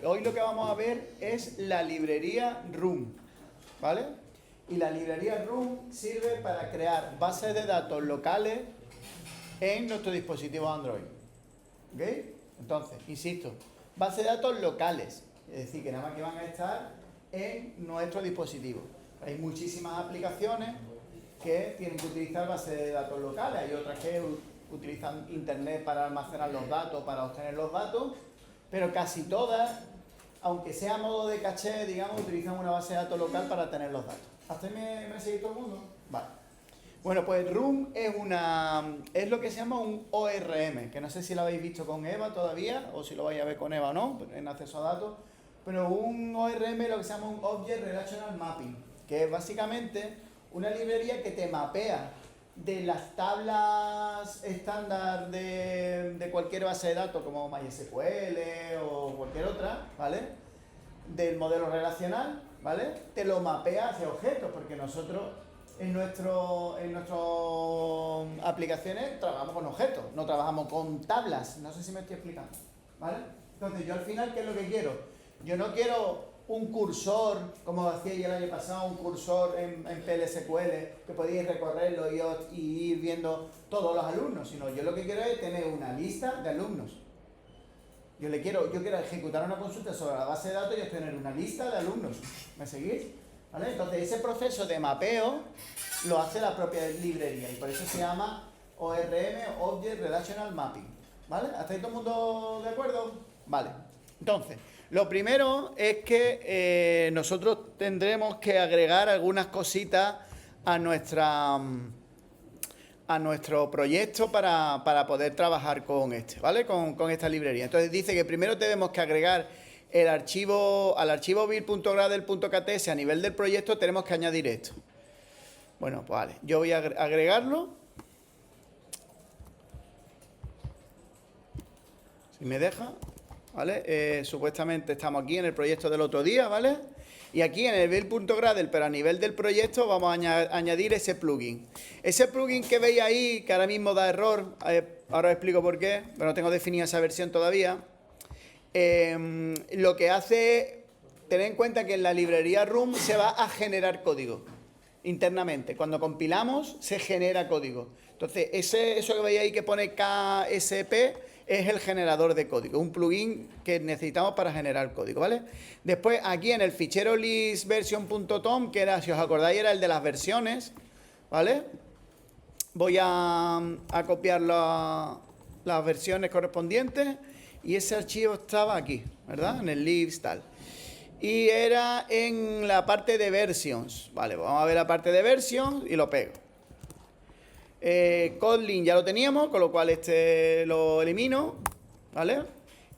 Hoy lo que vamos a ver es la librería Room, ¿vale? Y la librería Room sirve para crear bases de datos locales en nuestro dispositivo Android. ¿Ok? Entonces, insisto, bases de datos locales, es decir, que nada más que van a estar en nuestro dispositivo. Hay muchísimas aplicaciones que tienen que utilizar bases de datos locales, hay otras que utilizan internet para almacenar los datos, para obtener los datos, pero casi todas, aunque sea a modo de caché, digamos, utilizan una base de datos local para tener los datos. ¿Hasta ahí me seguís todo el mundo? Vale. Bueno, pues Room es lo que se llama un ORM, que no sé si lo habéis visto con Eva todavía, o si lo vais a ver con Eva o no, en acceso a datos, pero un ORM es lo que se llama un Object Relational Mapping, que es básicamente una librería que te mapea de las tablas estándar de cualquier base de datos como MySQL o cualquier otra, ¿vale? Del modelo relacional, ¿vale? Te lo mapea hacia objetos, porque nosotros en nuestras aplicaciones trabajamos con objetos, no trabajamos con tablas, no sé si me estoy explicando, ¿vale? Entonces yo al final, ¿qué es lo que quiero? Yo no quiero un cursor, como hacía yo el año pasado, un cursor en PLSQL, que podíais recorrerlo y ir viendo todos los alumnos, sino yo lo que quiero es tener una lista de alumnos. Yo quiero ejecutar una consulta sobre la base de datos y obtener una lista de alumnos. ¿Me seguís? ¿Vale? Entonces ese proceso de mapeo lo hace la propia librería y por eso se llama ORM, Object Relational Mapping. ¿Vale? ¿Hasta ahí todo el mundo de acuerdo? Vale. Entonces, lo primero es que nosotros tendremos que agregar algunas cositas a nuestro proyecto para poder trabajar con ¿vale? Con esta librería. Entonces dice que primero tenemos que agregar al archivo build.gradle.kts a nivel del proyecto tenemos que añadir esto. Bueno, pues vale, yo voy a agregarlo. Si me deja, ¿vale? Supuestamente estamos aquí en el proyecto del otro día, ¿vale? Y aquí en el build.gradle, pero a nivel del proyecto, vamos a añadir ese plugin. Ese plugin que veis ahí, que ahora mismo da error, ahora os explico por qué, pero no tengo definida esa versión todavía. Lo que hace, tened en cuenta que en la librería Room se va a generar código internamente. Cuando compilamos, se genera código. Entonces, eso que veis ahí que pone KSP es el generador de código, un plugin que necesitamos para generar código, ¿vale? Después, aquí en el fichero listversion.tom, que era, si os acordáis, era el de las versiones, ¿vale? Voy a copiar las versiones correspondientes y ese archivo estaba aquí, ¿verdad? En el list tal. Y era en la parte de versions. Vale, vamos a ver la parte de versions y lo pego. Kotlin ya lo teníamos, con lo cual este lo elimino, ¿vale?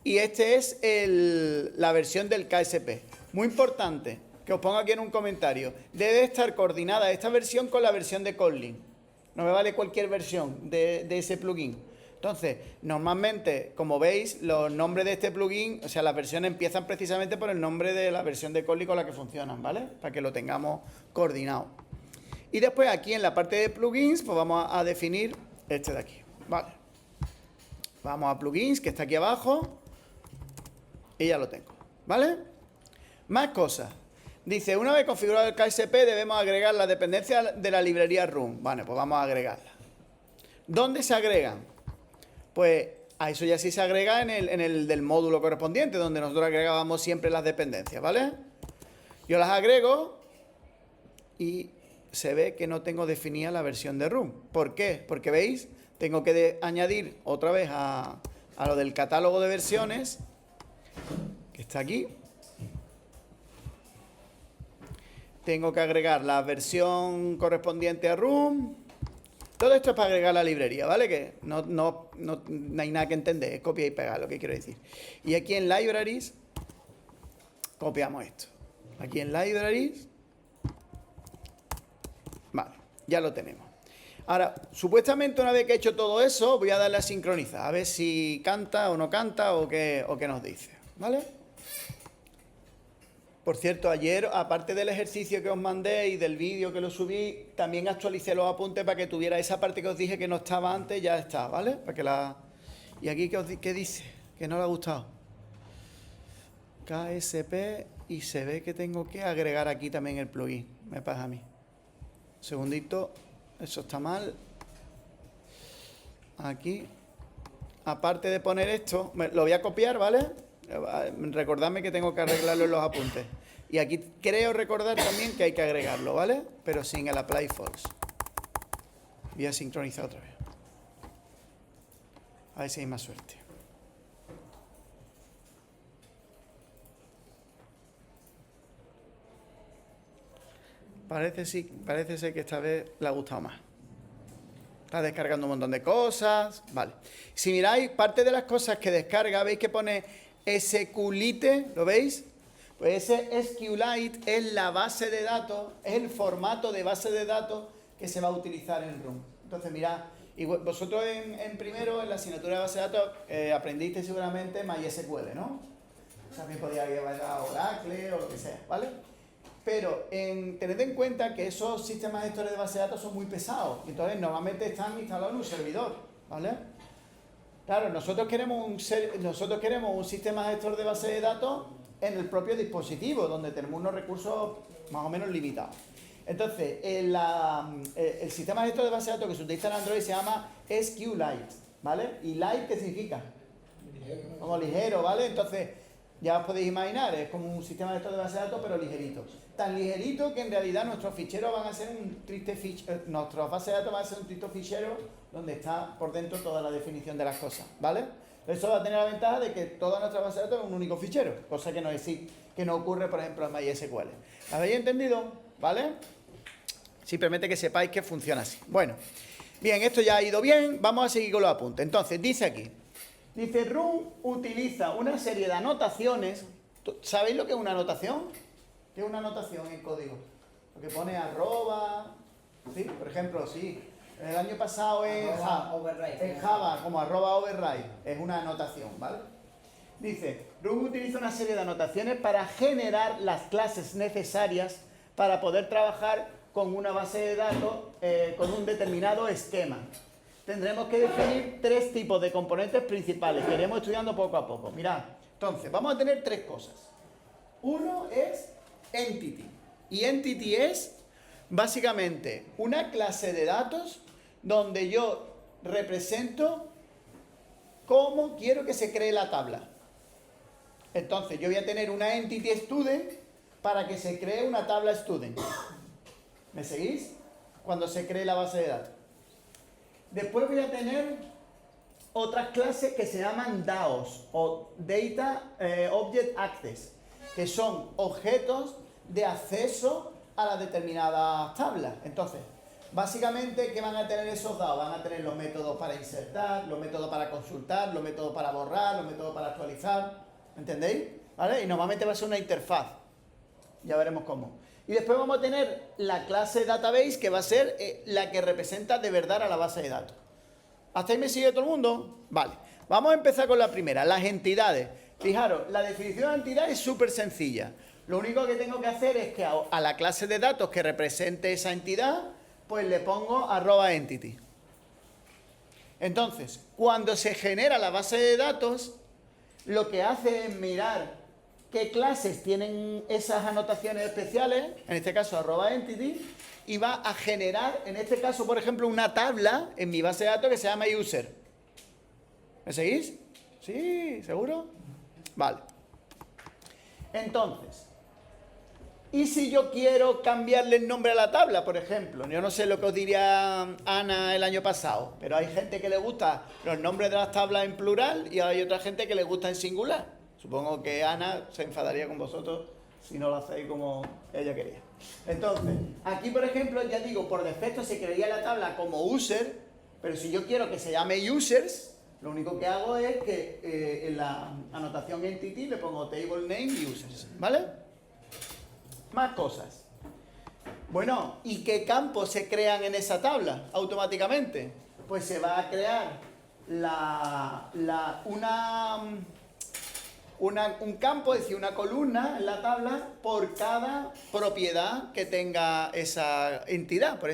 Y este es la versión del KSP. Muy importante, que os ponga aquí en un comentario. Debe estar coordinada esta versión con la versión de Kotlin. No me vale cualquier versión de ese plugin. Entonces, normalmente, como veis, los nombres de este plugin, o sea, las versiones empiezan precisamente por el nombre de la versión de Kotlin con la que funcionan, ¿vale? Para que lo tengamos coordinado. Y después aquí en la parte de plugins, pues vamos a definir este de aquí, ¿vale? Vamos a plugins, que está aquí abajo, y ya lo tengo, ¿vale? Más cosas. Dice, una vez configurado el KSP, debemos agregar la dependencia de la librería Room. Vale, pues vamos a agregarla. ¿Dónde se agregan? Pues a eso ya sí se agrega en el del módulo correspondiente, donde nosotros agregábamos siempre las dependencias, ¿vale? Yo las agrego y se ve que no tengo definida la versión de Room. ¿Por qué? Porque veis, tengo que añadir otra vez a lo del catálogo de versiones, que está aquí. Tengo que agregar la versión correspondiente a Room. Todo esto es para agregar la librería, ¿vale? Que no hay nada que entender, es copiar y pegar, lo que quiero decir. Y aquí en Libraries, copiamos esto. Aquí en Libraries, vale, ya lo tenemos. Ahora, supuestamente una vez que he hecho todo eso, voy a darle a sincronizar, a ver si canta o no canta o qué nos dice, ¿vale? Por cierto, ayer, aparte del ejercicio que os mandé y del vídeo que lo subí, también actualicé los apuntes para que tuviera esa parte que os dije que no estaba antes, ya está, ¿vale? Para que ¿Y aquí qué dice? Que no le ha gustado. KSP y se ve que tengo que agregar aquí también el plugin. Me pasa a mí. Un segundito. Eso está mal. Aquí. Aparte de poner esto, lo voy a copiar, ¿vale? Recordadme que tengo que arreglarlo en los apuntes. Y aquí creo recordar también que hay que agregarlo, ¿vale? Pero sin el apply false. Voy a sincronizar otra vez. A ver si hay más suerte. Parece ser que esta vez le ha gustado más. Está descargando un montón de cosas. Vale. Si miráis, parte de las cosas que descarga, veis que pone SQLite, ¿lo veis? Pues ese SQLite es la base de datos, es el formato de base de datos que se va a utilizar en Room. Entonces, mirad, y vosotros en primero, en la asignatura de base de datos, aprendiste seguramente MySQL, ¿no? También podía llevar a Oracle o lo que sea, ¿vale? Pero tened en cuenta que esos sistemas gestores de base de datos son muy pesados. Y entonces normalmente están instalados en un servidor, ¿vale? Claro, nosotros queremos un sistema gestor de base de datos en el propio dispositivo, donde tenemos unos recursos más o menos limitados. Entonces, el sistema gestor de base de datos que se utiliza en Android se llama SQLite, ¿vale? ¿Y Lite qué significa? Como ligero, ¿vale? Entonces, ya os podéis imaginar, es como un sistema gestor de base de datos, pero ligerito. Tan ligerito que en realidad nuestros ficheros van a ser un triste fichero, nuestras bases de datos van a ser un triste fichero donde está por dentro toda la definición de las cosas, ¿vale? Eso va a tener la ventaja de que toda nuestra base de datos es un único fichero, cosa que no ocurre, por ejemplo, en MySQL. ¿Lo habéis entendido? ¿Vale? Simplemente que sepáis que funciona así. Bueno, bien, esto ya ha ido bien, vamos a seguir con los apuntes. Entonces, dice aquí, dice, Room utiliza una serie de anotaciones. ¿Sabéis lo que es una anotación? ¿Qué es una anotación en código? Lo que pone arroba, ¿sí? Por ejemplo, sí. El año pasado en Java, como arroba override, es una anotación, ¿vale? Dice, Room utiliza una serie de anotaciones para generar las clases necesarias para poder trabajar con una base de datos con un determinado esquema. Tendremos que definir tres tipos de componentes principales que iremos estudiando poco a poco. Mirad, entonces, vamos a tener tres cosas. Uno es Entity. Y Entity es básicamente una clase de datos donde yo represento cómo quiero que se cree la tabla. Entonces, yo voy a tener una Entity Student para que se cree una tabla Student. ¿Me seguís? Cuando se cree la base de datos. Después voy a tener otras clases que se llaman DAOs o Data Object Access, que son objetos de acceso a las determinadas tablas. Entonces, básicamente, ¿qué van a tener esos DAOs? Van a tener los métodos para insertar, los métodos para consultar, los métodos para borrar, los métodos para actualizar. ¿Entendéis? ¿Vale? Y normalmente va a ser una interfaz. Ya veremos cómo. Y después vamos a tener la clase database, que va a ser la que representa de verdad a la base de datos. ¿Hasta ahí me sigue todo el mundo? Vale. Vamos a empezar con la primera, las entidades. Fijaros, la definición de entidad es súper sencilla. Lo único que tengo que hacer es que a la clase de datos que represente esa entidad, pues le pongo @entity. Entonces, cuando se genera la base de datos, lo que hace es mirar qué clases tienen esas anotaciones especiales, en este caso @entity, y va a generar, en este caso, por ejemplo, una tabla en mi base de datos que se llama user. ¿Me seguís? ¿Sí? ¿Seguro? Vale. Entonces, ¿y si yo quiero cambiarle el nombre a la tabla, por ejemplo? Yo no sé lo que os diría Ana el año pasado, pero hay gente que le gusta los nombres de las tablas en plural y hay otra gente que le gusta en singular. Supongo que Ana se enfadaría con vosotros si no lo hacéis como ella quería. Entonces, aquí por ejemplo, ya digo, por defecto se crearía la tabla como user, pero si yo quiero que se llame users, lo único que hago es que en la anotación entity le pongo table name users, ¿vale? Más cosas. Bueno, ¿y qué campos se crean en esa tabla automáticamente? Pues se va a crear un campo, es decir, una columna en la tabla por cada propiedad que tenga esa entidad, por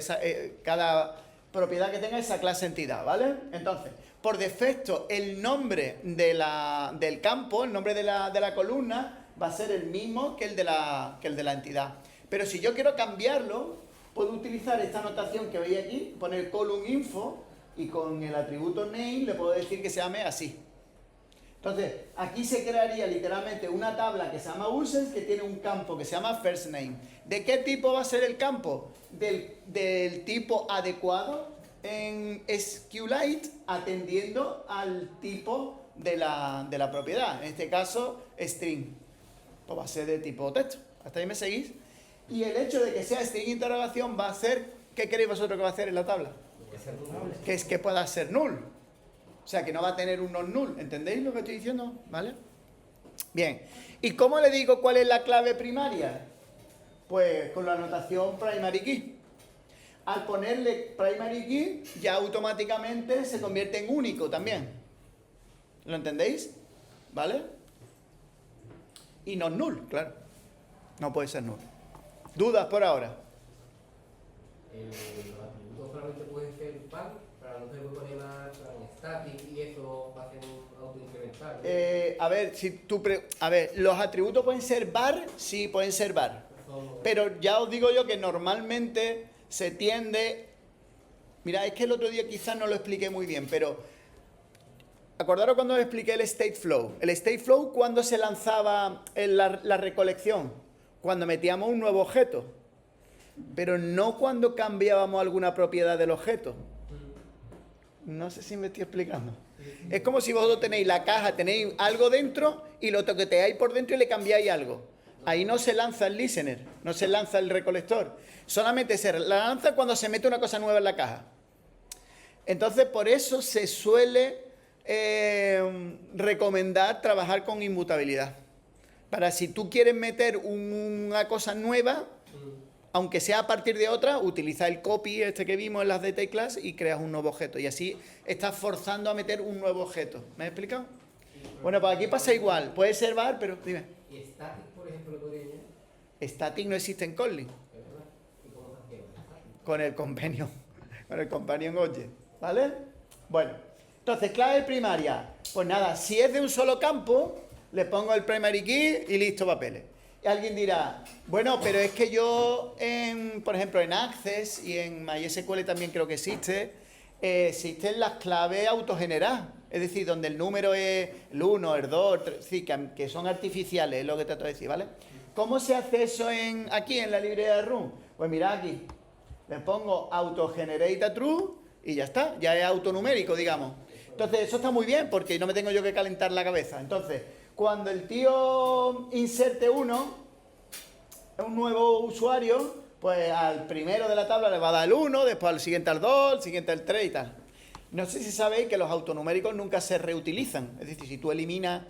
cada propiedad que tenga esa clase entidad, ¿vale? Entonces, por defecto, el nombre del campo, el nombre de la columna, va a ser el mismo que el de la entidad. Pero si yo quiero cambiarlo, puedo utilizar esta notación que veis aquí, poner column info, y con el atributo name le puedo decir que se llame así. Entonces, aquí se crearía literalmente una tabla que se llama users, que tiene un campo que se llama first name. ¿De qué tipo va a ser el campo? Del tipo adecuado en SQLite, atendiendo al tipo de la propiedad. En este caso, string. Pues va a ser de tipo texto. ¿Hasta ahí me seguís? Y el hecho de que sea string interrogación va a hacer, ¿qué queréis vosotros que va a hacer en la tabla? Que es que pueda ser null. O sea, que no va a tener un non-null. ¿Entendéis lo que estoy diciendo? ¿Vale? Bien. ¿Y cómo le digo cuál es la clave primaria? Pues con la notación primary key. Al ponerle primary key, ya automáticamente se convierte en único también. ¿Lo entendéis? ¿Vale? Y no null, claro. No puede ser null. ¿Dudas por ahora? Los atributos solamente pueden ser par, para no tener que poner más static y eso va a ser un autoincremental. A ver, los atributos pueden ser var, sí, pueden ser var. Pero ya os digo yo que normalmente se tiende... Mira, es que el otro día quizás no lo expliqué muy bien, pero... Acordaros cuando os expliqué el state flow. El state flow, ¿cuándo se lanzaba en la recolección? Cuando metíamos un nuevo objeto. Pero no cuando cambiábamos alguna propiedad del objeto. No sé si me estoy explicando. Es como si vosotros tenéis la caja, tenéis algo dentro y lo toqueteáis por dentro y le cambiáis algo. Ahí no se lanza el listener, no se lanza el recolector. Solamente se lanza cuando se mete una cosa nueva en la caja. Entonces, por eso se suele recomendar trabajar con inmutabilidad. Para si tú quieres meter una cosa nueva, aunque sea a partir de otra, utiliza el copy este que vimos en las DT class y creas un nuevo objeto. Y así estás forzando a meter un nuevo objeto. ¿Me has explicado? Bueno, pues aquí pasa igual. Puede ser var, pero dime. ¿Y static, por ejemplo, lo podría añadir? Static no existe en Kotlin. ¿Es verdad? ¿Y cómo se hace? Con el companion. Con el companion object. ¿Vale? Bueno. Entonces, clave primaria. Pues nada, si es de un solo campo, le pongo el primary key y listo, papeles. Y alguien dirá, bueno, pero es que yo, por ejemplo, en Access y en MySQL también creo que existen las claves autogeneradas. Es decir, donde el número es el 1, el 2, el 3, sí, que son artificiales, es lo que trato de decir, ¿vale? ¿Cómo se hace eso aquí en la librería de Run? Pues mirad aquí, le pongo autogenerate a true y ya está, ya es autonumérico, digamos. Entonces, eso está muy bien porque no me tengo yo que calentar la cabeza. Entonces, cuando el tío inserte un nuevo usuario, pues al primero de la tabla le va a dar el 1, después al siguiente al 2, al siguiente al 3 y tal. No sé si sabéis que los autonuméricos nunca se reutilizan. Es decir, si tú eliminas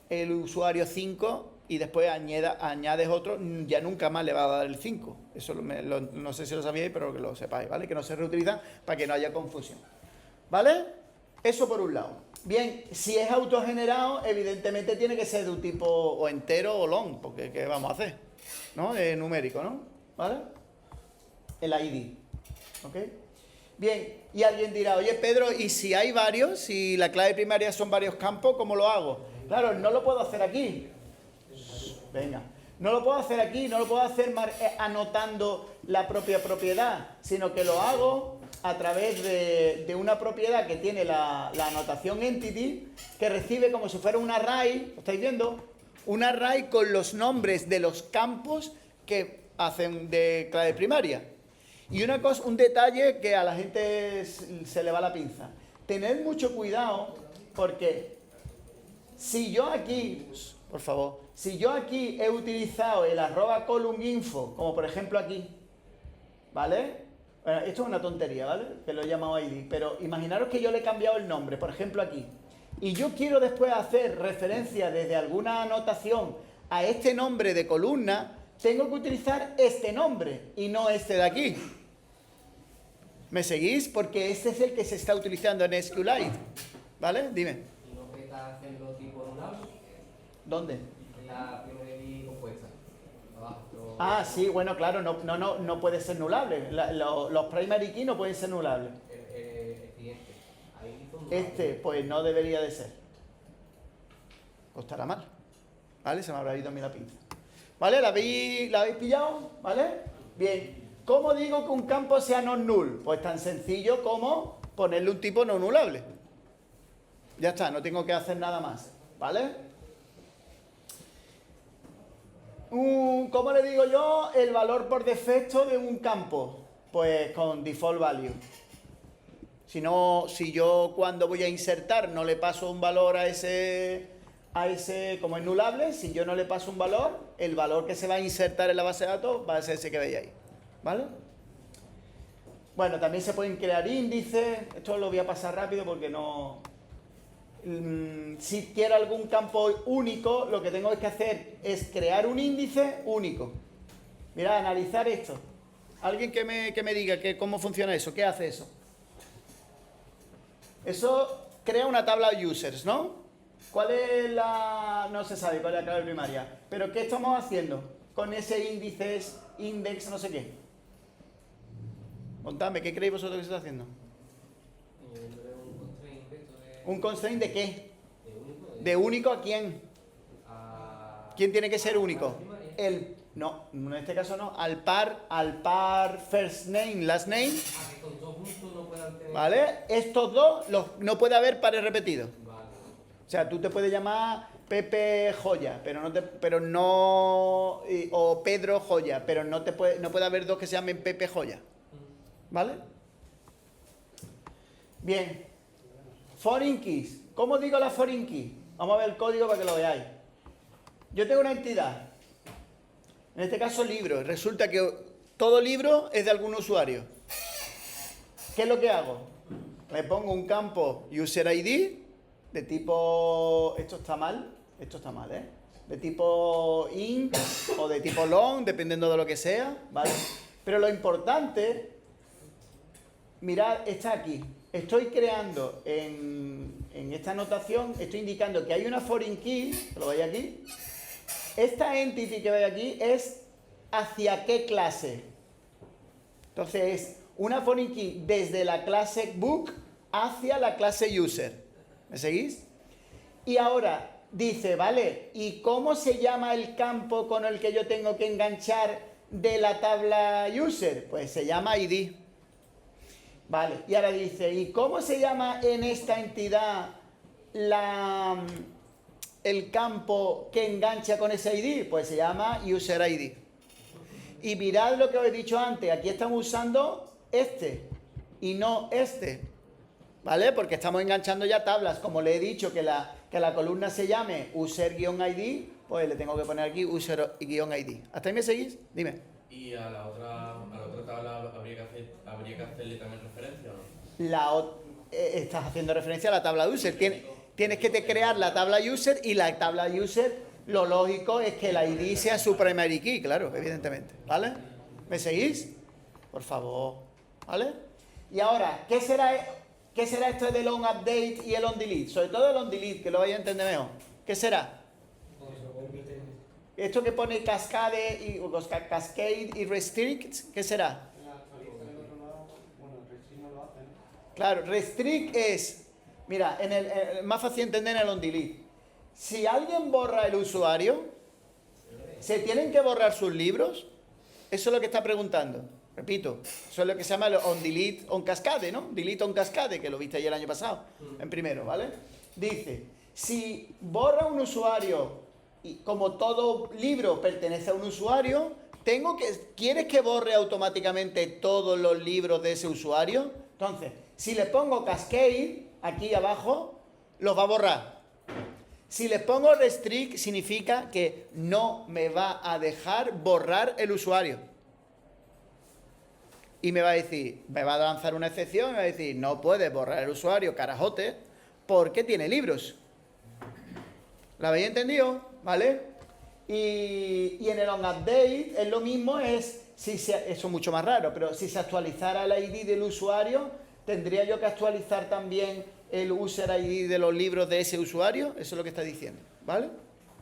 el usuario 5 y después añades otro, ya nunca más le va a dar el 5. Eso no sé si lo sabíais, pero que lo sepáis, ¿vale? Que no se reutilizan para que no haya confusión. ¿Vale? Eso por un lado. Bien, si es autogenerado, evidentemente tiene que ser de un tipo o entero o long, porque ¿qué vamos a hacer? ¿No? Numérico, ¿no? ¿Vale? El ID. ¿Ok? Bien, y alguien dirá, oye Pedro, ¿y si hay varios? Si la clave primaria son varios campos, ¿cómo lo hago? Claro, no lo puedo hacer aquí. Venga. No lo puedo hacer aquí, no lo puedo hacer anotando la propia propiedad, sino que lo hago a través de una propiedad que tiene la anotación entity, que recibe como si fuera un array, ¿lo estáis viendo? Un array con los nombres de los campos que hacen de clave primaria. Y un detalle que a la gente se le va la pinza. Tened mucho cuidado porque si yo aquí, por favor, si yo aquí he utilizado el @column_info, como por ejemplo aquí, ¿vale? Bueno, esto es una tontería, ¿vale? Que lo he llamado ID, pero imaginaros que yo le he cambiado el nombre, por ejemplo aquí, y yo quiero después hacer referencia desde alguna anotación a este nombre de columna, tengo que utilizar este nombre y no este de aquí. ¿Me seguís? Porque este es el que se está utilizando en SQLite, ¿vale? Dime. ¿Y no peta hacerlo tipo nullable? ¿Dónde? En la primary compuesta. Abajo. Ah, sí, bueno, claro, no puede ser nullable. Los primary key no pueden ser nullables. El siguiente. Ahí son nullables. Pues no debería de ser. Costará mal. ¿Vale? Se me habrá ido a mí la pinza. ¿Vale? ¿La habéis pillado? ¿Vale? Bien. ¿Cómo digo que un campo sea non-null? Pues tan sencillo como ponerle un tipo no nullable. Ya está, no tengo que hacer nada más. ¿Vale? ¿Cómo le digo yo el valor por defecto de un campo? Pues con default value. Si yo cuando voy a insertar no le paso un valor a ese como es nullable, si yo no le paso un valor, el valor que se va a insertar en la base de datos va a ser ese que veis ahí. ¿Vale? Bueno, también se pueden crear índices. Esto lo voy a pasar rápido porque no... Si quiero algún campo único, lo que tengo que hacer es crear un índice único. Mirad, analizar esto. Alguien que me diga cómo funciona eso, ¿qué hace eso? Eso crea una tabla de users, ¿no? ¿Cuál es la...? No se sabe cuál es la clave primaria. ¿Pero qué estamos haciendo con ese índice, index, no sé qué? Contadme, ¿qué creéis vosotros que se está haciendo? ¿Un constraint de qué? ¿De único a quién? ¿Quién tiene que ser único? No, en este caso no. Al par first name, last name. ¿Vale? Estos dos no puede haber pares repetidos. O sea, tú te puedes llamar Pepe Joya, pero no o Pedro Joya, pero no puede haber dos que se llamen Pepe Joya. ¿Vale? Bien. Foreign keys. ¿Cómo digo la foreign key? Vamos a ver el código para que lo veáis. Yo tengo una entidad. En este caso, libro. Resulta que todo libro es de algún usuario. ¿Qué es lo que hago? Le pongo un campo user ID de tipo... Esto está mal, ¿eh? De tipo int o de tipo long, dependiendo de lo que sea, ¿vale? Pero lo importante, mirad, está aquí. Estoy creando en esta notación, estoy indicando que hay una foreign key, lo veis aquí. Esta entity que veis aquí es hacia qué clase. Entonces es una foreign key desde la clase book hacia la clase user. ¿Me seguís? Y ahora dice, vale, ¿y cómo se llama el campo con el que yo tengo que enganchar de la tabla user? Pues se llama ID. Vale, y ahora dice, ¿y cómo se llama en esta entidad el campo que engancha con ese ID? Pues se llama user ID. Y mirad lo que os he dicho antes, aquí estamos usando este y no este. ¿Vale? Porque estamos enganchando ya tablas. Como le he dicho que la columna se llame user-id, pues le tengo que poner aquí user-id. ¿Hasta ahí me seguís? Dime. ¿Y a la otra tabla habría que hacerle también referencia o no? Estás haciendo referencia a la tabla user. Tienes que crear la tabla user y la tabla user, lo lógico es que la ID sea su primary key, claro, evidentemente. ¿Vale? ¿Me seguís? Por favor. ¿Vale? Y ahora, ¿qué será esto del on update y el on delete? Sobre todo el on delete, que lo vais a entender mejor. ¿Qué será? Esto que pone cascade y restrict, ¿qué será? Claro, restrict es, mira, más fácil entender en el on delete. Si alguien borra el usuario, ¿se tienen que borrar sus libros? Eso es lo que está preguntando. Repito, eso es lo que se llama el on delete on cascade, ¿no? Delete on cascade, que lo viste ayer el año pasado, en primero, ¿vale? Dice, si borra un usuario, y como todo libro pertenece a un usuario, ¿quieres que borre automáticamente todos los libros de ese usuario? Entonces, si le pongo cascade, aquí abajo, los va a borrar. Si le pongo restrict, significa que no me va a dejar borrar el usuario. Y me va a lanzar una excepción y me va a decir, no puedes borrar el usuario, carajote, porque tiene libros. ¿Lo habéis entendido? ¿Vale? Y en el onUpdate es lo mismo, eso es mucho más raro, pero si se actualizara el ID del usuario, ¿tendría yo que actualizar también el user ID de los libros de ese usuario? Eso es lo que está diciendo, ¿vale?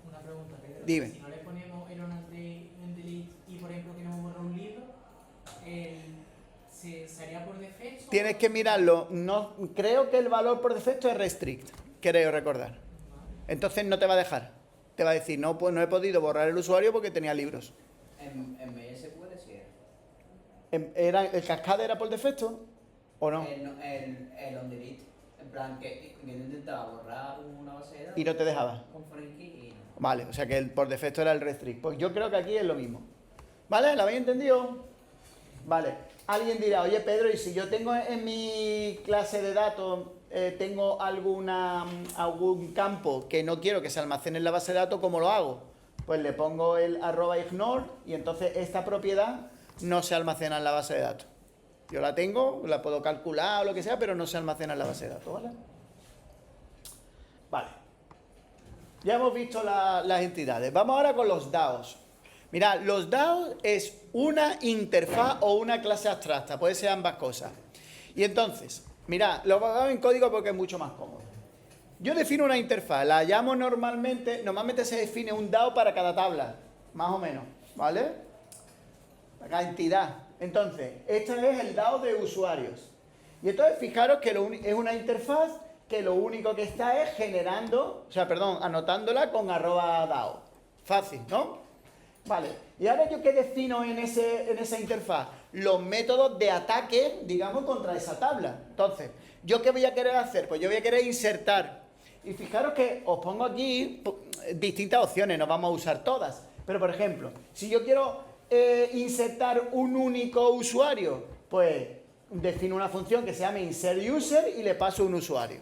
Una pregunta, Pedro. Dime. Si no le ponemos el onUpdate en delete y, por ejemplo, queremos borrar un libro, ¿se haría por defecto? Tienes que mirarlo. No, creo que el valor por defecto es restrict, creo recordar. Entonces no te va a dejar. te va a decir, no, pues no he podido borrar el usuario porque tenía libros. En MySQL sí ¿El cascade era por defecto o no? el onDelete. En plan, que yo intentaba borrar una base de datos. Y no te dejaba. Con foreign key y no. Vale, o sea que por defecto era el restrict. Pues yo creo que aquí es lo mismo. ¿Vale? ¿Lo habéis entendido? Vale. Alguien dirá, oye Pedro, ¿y si yo tengo en mi clase de datos, tengo algún campo que no quiero que se almacene en la base de datos, ¿cómo lo hago? Pues le pongo el @ignore y entonces esta propiedad no se almacena en la base de datos. Yo la tengo, la puedo calcular o lo que sea, pero no se almacena en la base de datos, ¿vale? Vale. Ya hemos visto las entidades. Vamos ahora con los DAOs. Mirad, los DAOs es una interfaz o una clase abstracta, puede ser ambas cosas. Y entonces, mirad, lo hago en código porque es mucho más cómodo. Yo defino una interfaz, la llamo normalmente se define un DAO para cada tabla, más o menos, ¿vale? Para cada entidad. Entonces, este es el DAO de usuarios. Y entonces, fijaros que es una interfaz que lo único que está es anotándola con @DAO. Fácil, ¿no? Vale, y ahora yo qué defino en esa interfaz, los métodos de ataque, digamos, contra esa tabla. Entonces, ¿yo qué voy a querer hacer? Pues yo voy a querer insertar. Y fijaros que os pongo aquí distintas opciones, no vamos a usar todas. Pero, por ejemplo, si yo quiero insertar un único usuario, pues defino una función que se llama insertUser y le paso un usuario.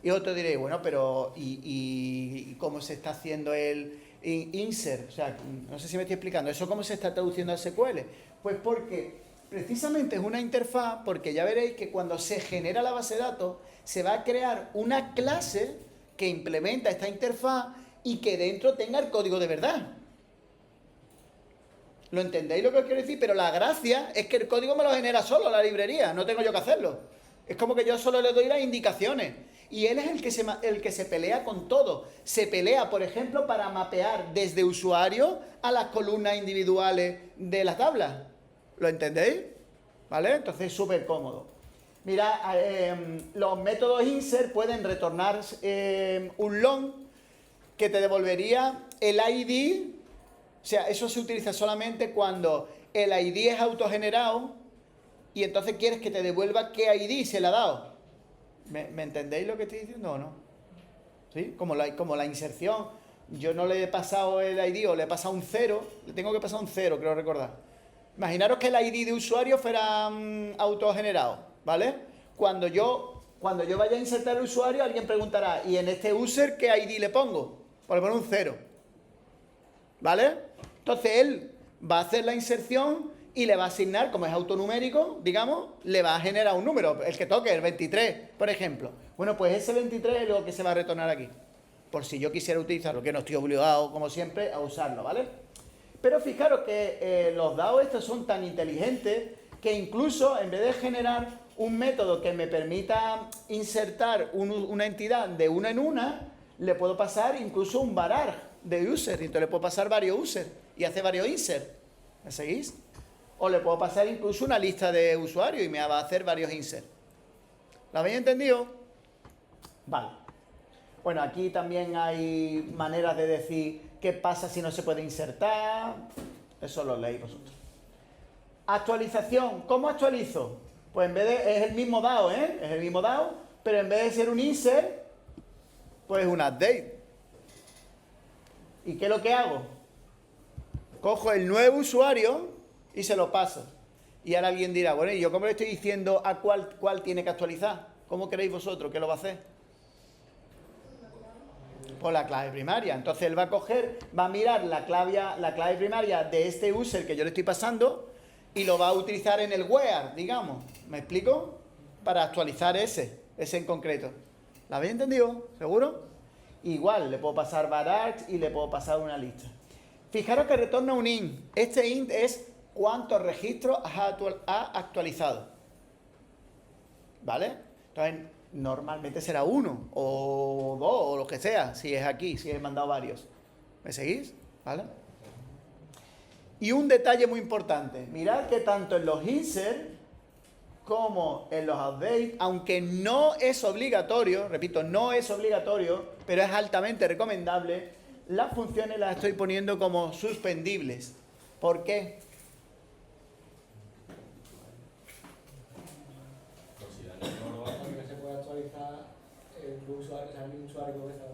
Y otro diréis, bueno, pero ¿y cómo se está haciendo el insert? O sea, no sé si me estoy explicando. ¿Eso cómo se está traduciendo al SQL? Pues porque precisamente es una interfaz, porque ya veréis que cuando se genera la base de datos, se va a crear una clase que implementa esta interfaz y que dentro tenga el código de verdad. ¿Lo entendéis lo que os quiero decir? Pero la gracia es que el código me lo genera solo la librería, no tengo yo que hacerlo. Es como que yo solo le doy las indicaciones. Y él es el que se pelea con todo. Se pelea, por ejemplo, para mapear desde usuario a las columnas individuales de la tabla. ¿Lo entendéis? ¿Vale? Entonces es súper cómodo. Mira, los métodos insert pueden retornar un long que te devolvería el ID. O sea, eso se utiliza solamente cuando el ID es autogenerado y entonces quieres que te devuelva qué ID se le ha dado. ¿Me entendéis lo que estoy diciendo o no? ¿Sí? Como la inserción. Yo no le he pasado el ID o le he pasado un 0. Le tengo que pasar un 0, creo recordar. Imaginaros que el ID de usuario fuera autogenerado, ¿vale? Cuando yo vaya a insertar el usuario, alguien preguntará, ¿y en este user qué ID le pongo? Pues le pongo un 0. ¿Vale? Entonces él va a hacer la inserción y le va a asignar, como es autonumérico, digamos, le va a generar un número, el que toque, el 23, por ejemplo. Bueno, pues ese 23 es lo que se va a retornar aquí. Por si yo quisiera utilizarlo, que no estoy obligado, como siempre, a usarlo, ¿vale? Pero fijaros que los DAO estos son tan inteligentes que incluso en vez de generar un método que me permita insertar una entidad de una en una, le puedo pasar incluso un var de user. Entonces le puedo pasar varios users y hace varios insert. ¿Me seguís? O le puedo pasar incluso una lista de usuarios y me va a hacer varios insert. ¿Lo habéis entendido? Vale. Bueno, aquí también hay maneras de decir qué pasa si no se puede insertar. Eso lo leéis vosotros. Actualización. ¿Cómo actualizo? Pues en vez de... Es el mismo DAO, ¿eh? Es el mismo DAO, pero en vez de ser un insert, pues un update. ¿Y qué es lo que hago? Cojo el nuevo usuario y se lo paso. Y ahora alguien dirá, bueno, ¿y yo cómo le estoy diciendo a cuál tiene que actualizar? ¿Cómo creéis vosotros que lo va a hacer? Por la clave primaria. Entonces él va a coger, va a mirar la clave primaria de este user que yo le estoy pasando y lo va a utilizar en el where, digamos. ¿Me explico? Para actualizar ese en concreto. ¿Lo habéis entendido? ¿Seguro? Igual, le puedo pasar var y le puedo pasar una lista. Fijaros que retorna un int. Este int es cuántos registros ha actualizado. ¿Vale? Entonces, normalmente será 1 o 2 o lo que sea, si es aquí, si he mandado varios. ¿Me seguís? ¿Vale? Y un detalle muy importante. Mirad que tanto en los insert como en los updates, aunque no es obligatorio, repito, no es obligatorio, pero es altamente recomendable, las funciones las estoy poniendo como suspendibles. ¿Por qué? Porque se puede actualizar el usuario, o sea, el mismo usuario que está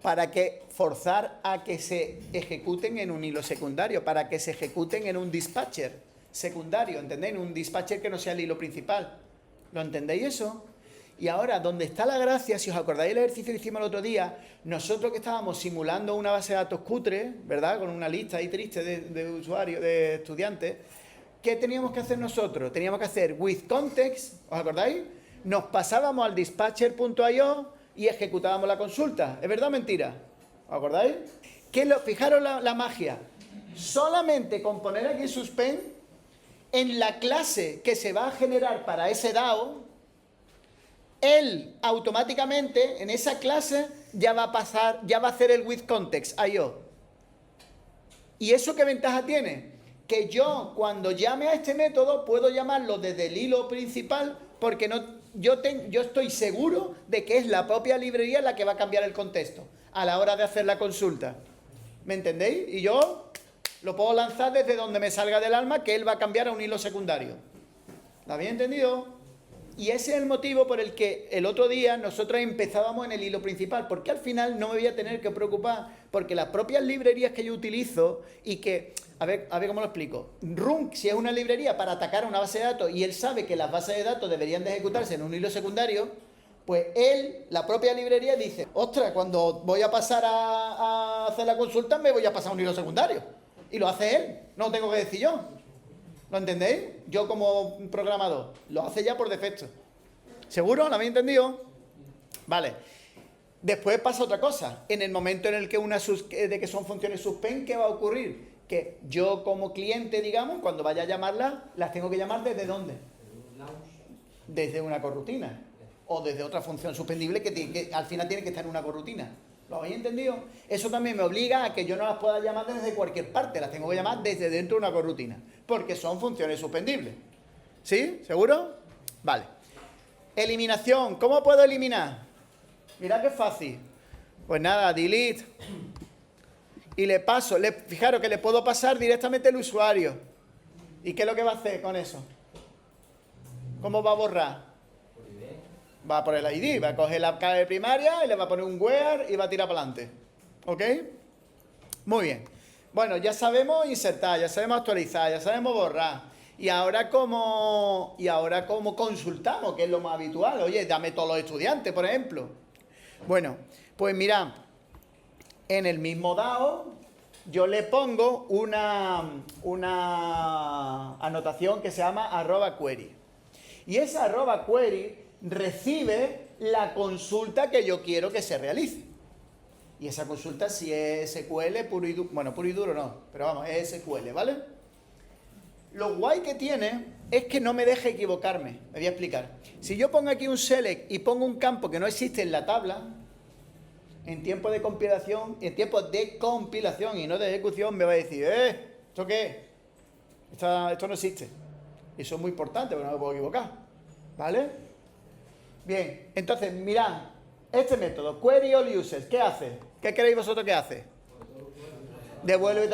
Para que forzar a que se ejecuten en un hilo secundario, para que se ejecuten en un dispatcher secundario, ¿entendéis? En un dispatcher que no sea el hilo principal. ¿Lo entendéis eso? Y ahora, donde está la gracia, si os acordáis del ejercicio que hicimos el otro día, nosotros que estábamos simulando una base de datos cutre, ¿verdad? Con una lista ahí triste de usuarios, de estudiantes, ¿qué teníamos que hacer nosotros? Teníamos que hacer with context, ¿os acordáis? Nos pasábamos al dispatcher.io y ejecutábamos la consulta. ¿Es verdad o mentira? ¿Os acordáis? Fijaros la magia. Solamente con poner aquí suspend, en la clase que se va a generar para ese DAO, él automáticamente en esa clase ya va a hacer el with context IO. ¿Y eso qué ventaja tiene? Que yo cuando llame a este método puedo llamarlo desde el hilo principal porque yo estoy seguro de que es la propia librería la que va a cambiar el contexto a la hora de hacer la consulta. ¿Me entendéis? Y yo lo puedo lanzar desde donde me salga del alma, que él va a cambiar a un hilo secundario. ¿Lo habéis entendido? Y ese es el motivo por el que el otro día nosotros empezábamos en el hilo principal, porque al final no me voy a tener que preocupar, porque las propias librerías que yo utilizo y que, a ver cómo lo explico. Run, si es una librería para atacar a una base de datos y él sabe que las bases de datos deberían de ejecutarse en un hilo secundario, pues él, la propia librería, dice, ostras, cuando voy a pasar a hacer la consulta me voy a pasar a un hilo secundario. Y lo hace él, no lo tengo que decir yo. ¿Lo entendéis? Yo como programador, lo hace ya por defecto. ¿Seguro? ¿Lo habéis entendido? Vale. Después pasa otra cosa. En el momento en el que de que son funciones suspend, ¿qué va a ocurrir? Que yo como cliente, digamos, cuando vaya a llamarlas, las tengo que llamar ¿desde dónde? Desde una corrutina. O desde otra función suspendible que al final tiene que estar en una corrutina. ¿Lo habéis entendido? Eso también me obliga a que yo no las pueda llamar desde cualquier parte, las tengo que llamar desde dentro de una corrutina, porque son funciones suspendibles. ¿Sí? ¿Seguro? Vale. Eliminación. ¿Cómo puedo eliminar? Mirad qué fácil. Pues nada, delete. Y le paso, fijaros que le puedo pasar directamente el usuario. ¿Y qué es lo que va a hacer con eso? ¿Cómo va a borrar? Va por el ID, va a coger la clave primaria y le va a poner un where y va a tirar para adelante. ¿Ok? Muy bien. Bueno, ya sabemos insertar, ya sabemos actualizar, ya sabemos borrar. Y ahora cómo consultamos, que es lo más habitual. Oye, dame todos los estudiantes, por ejemplo. Bueno, pues mirad, en el mismo DAO yo le pongo una anotación que se llama @query. Y esa @query recibe la consulta que yo quiero que se realice. Y esa consulta si es SQL puro y duro, bueno, puro y duro no, pero vamos, es SQL, ¿vale? Lo guay que tiene es que no me deja equivocarme. Me voy a explicar. Si yo pongo aquí un select y pongo un campo que no existe en la tabla, en tiempo de compilación y no de ejecución, me va a decir, ¿esto qué? Esto no existe. Y eso es muy importante, porque no me puedo equivocar, ¿vale? Bien, entonces, mirad, este método, query all users, ¿qué hace? ¿Qué queréis vosotros que hace? Devuelve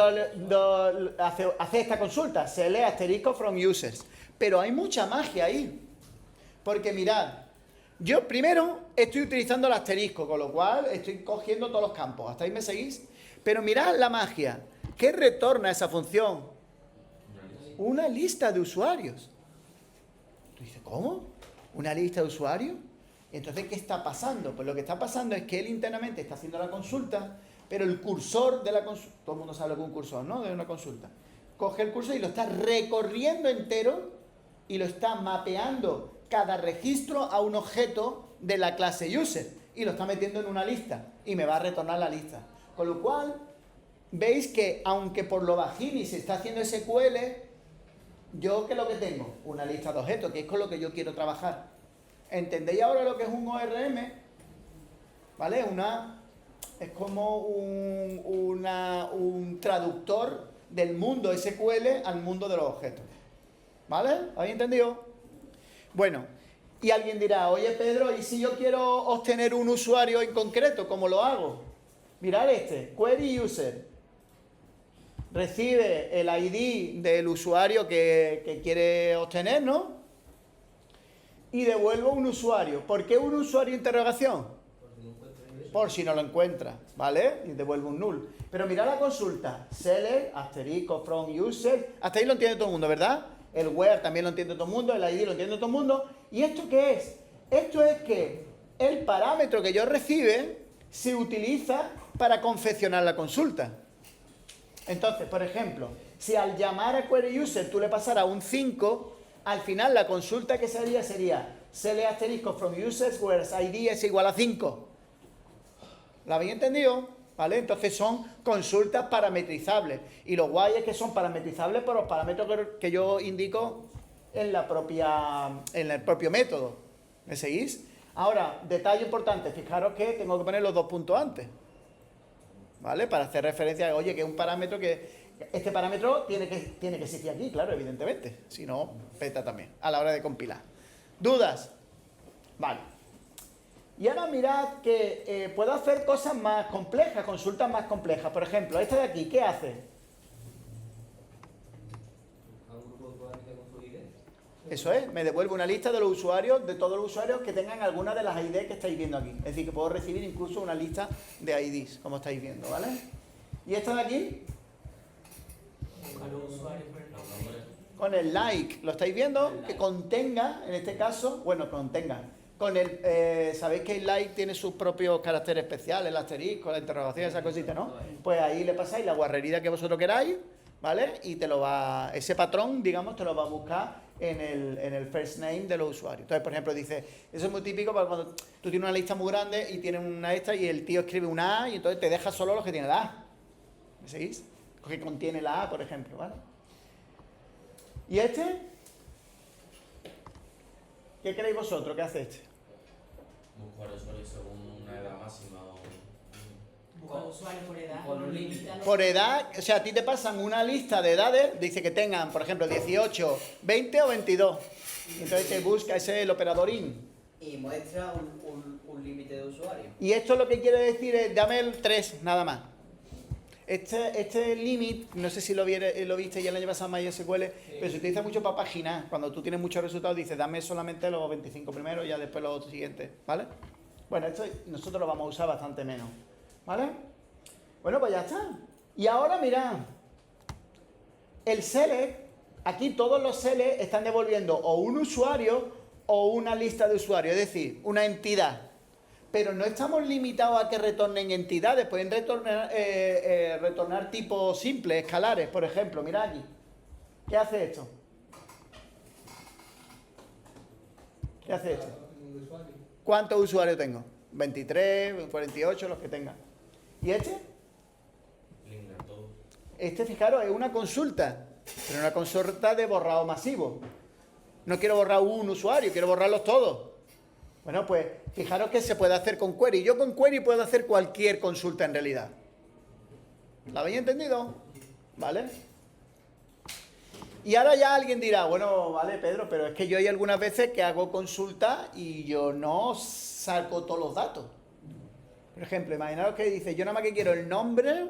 hace esta consulta, se lee asterisco from users. Pero hay mucha magia ahí. Porque mirad, yo primero estoy utilizando el asterisco, con lo cual estoy cogiendo todos los campos. ¿Hasta ahí me seguís? Pero mirad la magia. ¿Qué retorna esa función? Una lista de usuarios. Tú dices, ¿cómo? ¿Una lista de usuarios? Entonces, ¿qué está pasando? Pues lo que está pasando es que él internamente está haciendo la consulta, pero el cursor de la consulta, todo el mundo sabe lo que es un cursor, ¿no? De una consulta. Coge el cursor y lo está recorriendo entero y lo está mapeando cada registro a un objeto de la clase user y lo está metiendo en una lista y me va a retornar la lista. Con lo cual, veis que aunque por lo bajini se está haciendo SQL, yo ¿qué es lo que tengo? Una lista de objetos, que es con lo que yo quiero trabajar. ¿Entendéis ahora lo que es un ORM? ¿Vale? Es como un traductor del mundo SQL al mundo de los objetos. ¿Vale? ¿Habéis entendido? Bueno, Y alguien dirá, oye Pedro, ¿y si yo quiero obtener un usuario en concreto? ¿Cómo lo hago? Mirad este, query user. Recibe el ID del usuario que quiere obtener, ¿no? Y devuelvo un usuario. ¿Por qué un usuario interrogación? Por si no lo encuentra, ¿vale? Y devuelve un null. Pero mirad la consulta. Select, asterisco, from user. Hasta ahí lo entiende todo el mundo, ¿verdad? El where también lo entiende todo el mundo, el ID lo entiende todo el mundo. ¿Y esto qué es? Esto es que el parámetro que yo recibe se utiliza para confeccionar la consulta. Entonces, por ejemplo, si al llamar a query user tú le pasaras un 5, al final la consulta que se haría sería select asterisco from users where ID es igual a 5. ¿La habéis entendido? ¿Vale? Entonces son consultas parametrizables. Y lo guay es que son parametrizables por los parámetros que yo indico en el propio método. ¿Me seguís? Ahora, detalle importante, fijaros que tengo que poner los 2 puntos antes. ¿Vale? Para hacer referencia a, oye, que es un parámetro que... Este parámetro tiene que existir aquí, claro, evidentemente. Si no, peta también, a la hora de compilar. ¿Dudas? Vale. Y ahora mirad que puedo hacer cosas más complejas, consultas más complejas. Por ejemplo, esta de aquí, ¿qué hace? Eso es, me devuelve una lista de los usuarios, de todos los usuarios que tengan alguna de las IDs que estáis viendo aquí. Es decir, que puedo recibir incluso una lista de IDs, como estáis viendo, ¿vale? ¿Y esta de aquí? Con el like, ¿lo estáis viendo? Que contenga, en este caso, bueno, contenga. Con el, sabéis que el like tiene sus propios caracteres especiales, el asterisco, la interrogación, esa cosita, ¿no? Pues ahí le pasáis la guarrería que vosotros queráis, ¿vale? Y te lo va, ese patrón, digamos, te lo va a buscar en el first name de los usuarios. Entonces, por ejemplo, dice, eso es muy típico para cuando tú tienes una lista muy grande y tienes una esta y el tío escribe una A y entonces te deja solo los que tienen la A. ¿Me seguís? Que contiene la A, por ejemplo, ¿vale? ¿Y este? ¿Qué creéis vosotros? ¿Qué hace este? Buscar usuarios según una edad máxima o... Buscar usuarios por edad. Con un límite. Por edad, o sea, a ti te pasan una lista de edades, dice que tengan, por ejemplo, 18, 20 o 22. Entonces te busca, ese es el operador in. Y muestra un límite de usuario. Y esto lo que quiere decir es, dame el 3, nada más. Este limit, no sé si lo viste ya el año pasado en MySQL, pero se utiliza mucho para paginar. Cuando tú tienes muchos resultados, dices, dame solamente los 25 primeros y ya después los siguientes, ¿vale? Bueno, esto nosotros lo vamos a usar bastante menos, ¿vale? Bueno, pues ya está. Y ahora mirad, el select, aquí todos los select están devolviendo o un usuario o una lista de usuarios, es decir, una entidad. Pero no estamos limitados a que retornen entidades, pueden retornar tipos simples, escalares, por ejemplo. Mirad aquí. ¿Qué hace esto? ¿Qué hace esto? ¿Cuántos usuarios tengo? 23, 48, los que tengan. ¿Y este? Este, fijaros, es una consulta, pero una consulta de borrado masivo. No quiero borrar un usuario, quiero borrarlos todos. Bueno, pues fijaros que se puede hacer con query. Yo con query puedo hacer cualquier consulta en realidad. ¿La habéis entendido? ¿Vale? Y ahora ya alguien dirá, bueno, vale, Pedro, pero es que yo hay algunas veces que hago consulta y yo no saco todos los datos. Por ejemplo, imaginaos que dice, yo nada más que quiero el nombre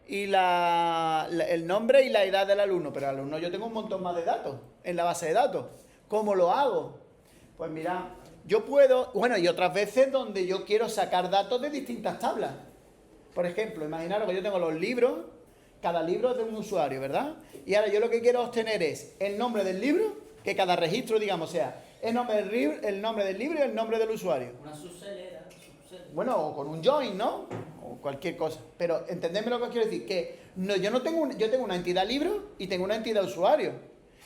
y el nombre y la edad del alumno, pero el alumno yo tengo un montón más de datos en la base de datos. ¿Cómo lo hago? Pues mira, yo puedo, bueno, y otras veces donde yo quiero sacar datos de distintas tablas. Por ejemplo, imaginaros que yo tengo los libros, cada libro es de un usuario, ¿verdad? Y ahora yo lo que quiero obtener es el nombre del libro, que cada registro, digamos, sea el nombre del libro y el nombre del usuario. Una subcelera. Bueno, o con un join, ¿no? O cualquier cosa. Pero entendedme lo que os quiero decir, que no, yo tengo una entidad libro y tengo una entidad usuario.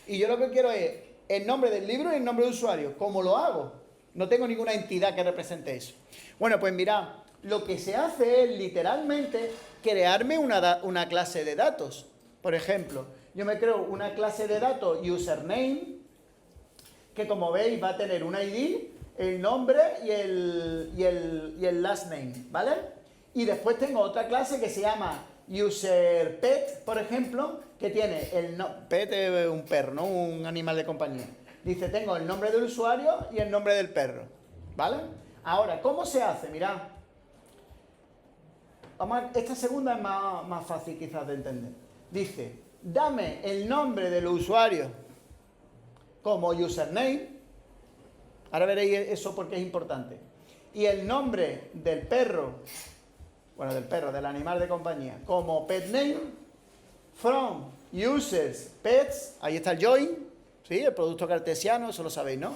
Y yo lo que quiero es el nombre del libro y el nombre del usuario. ¿Cómo lo hago? No tengo ninguna entidad que represente eso. Bueno, pues mirad, lo que se hace es literalmente crearme una clase de datos. Por ejemplo, yo me creo una clase de datos username, que como veis va a tener un ID, el nombre y el last name, ¿vale? Y después tengo otra clase que se llama userPet, por ejemplo, que tiene pet es un perro, ¿no? Un animal de compañía. Dice, tengo el nombre del usuario y el nombre del perro. ¿Vale? Ahora, ¿cómo se hace? Mirad. Esta segunda es más fácil quizás de entender. Dice, dame el nombre del usuario como username. Ahora veréis eso porque es importante. Y el nombre del perro, bueno, del animal de compañía, como pet name, from users pets, ahí está el join, ¿sí? El producto cartesiano, eso lo sabéis, ¿no?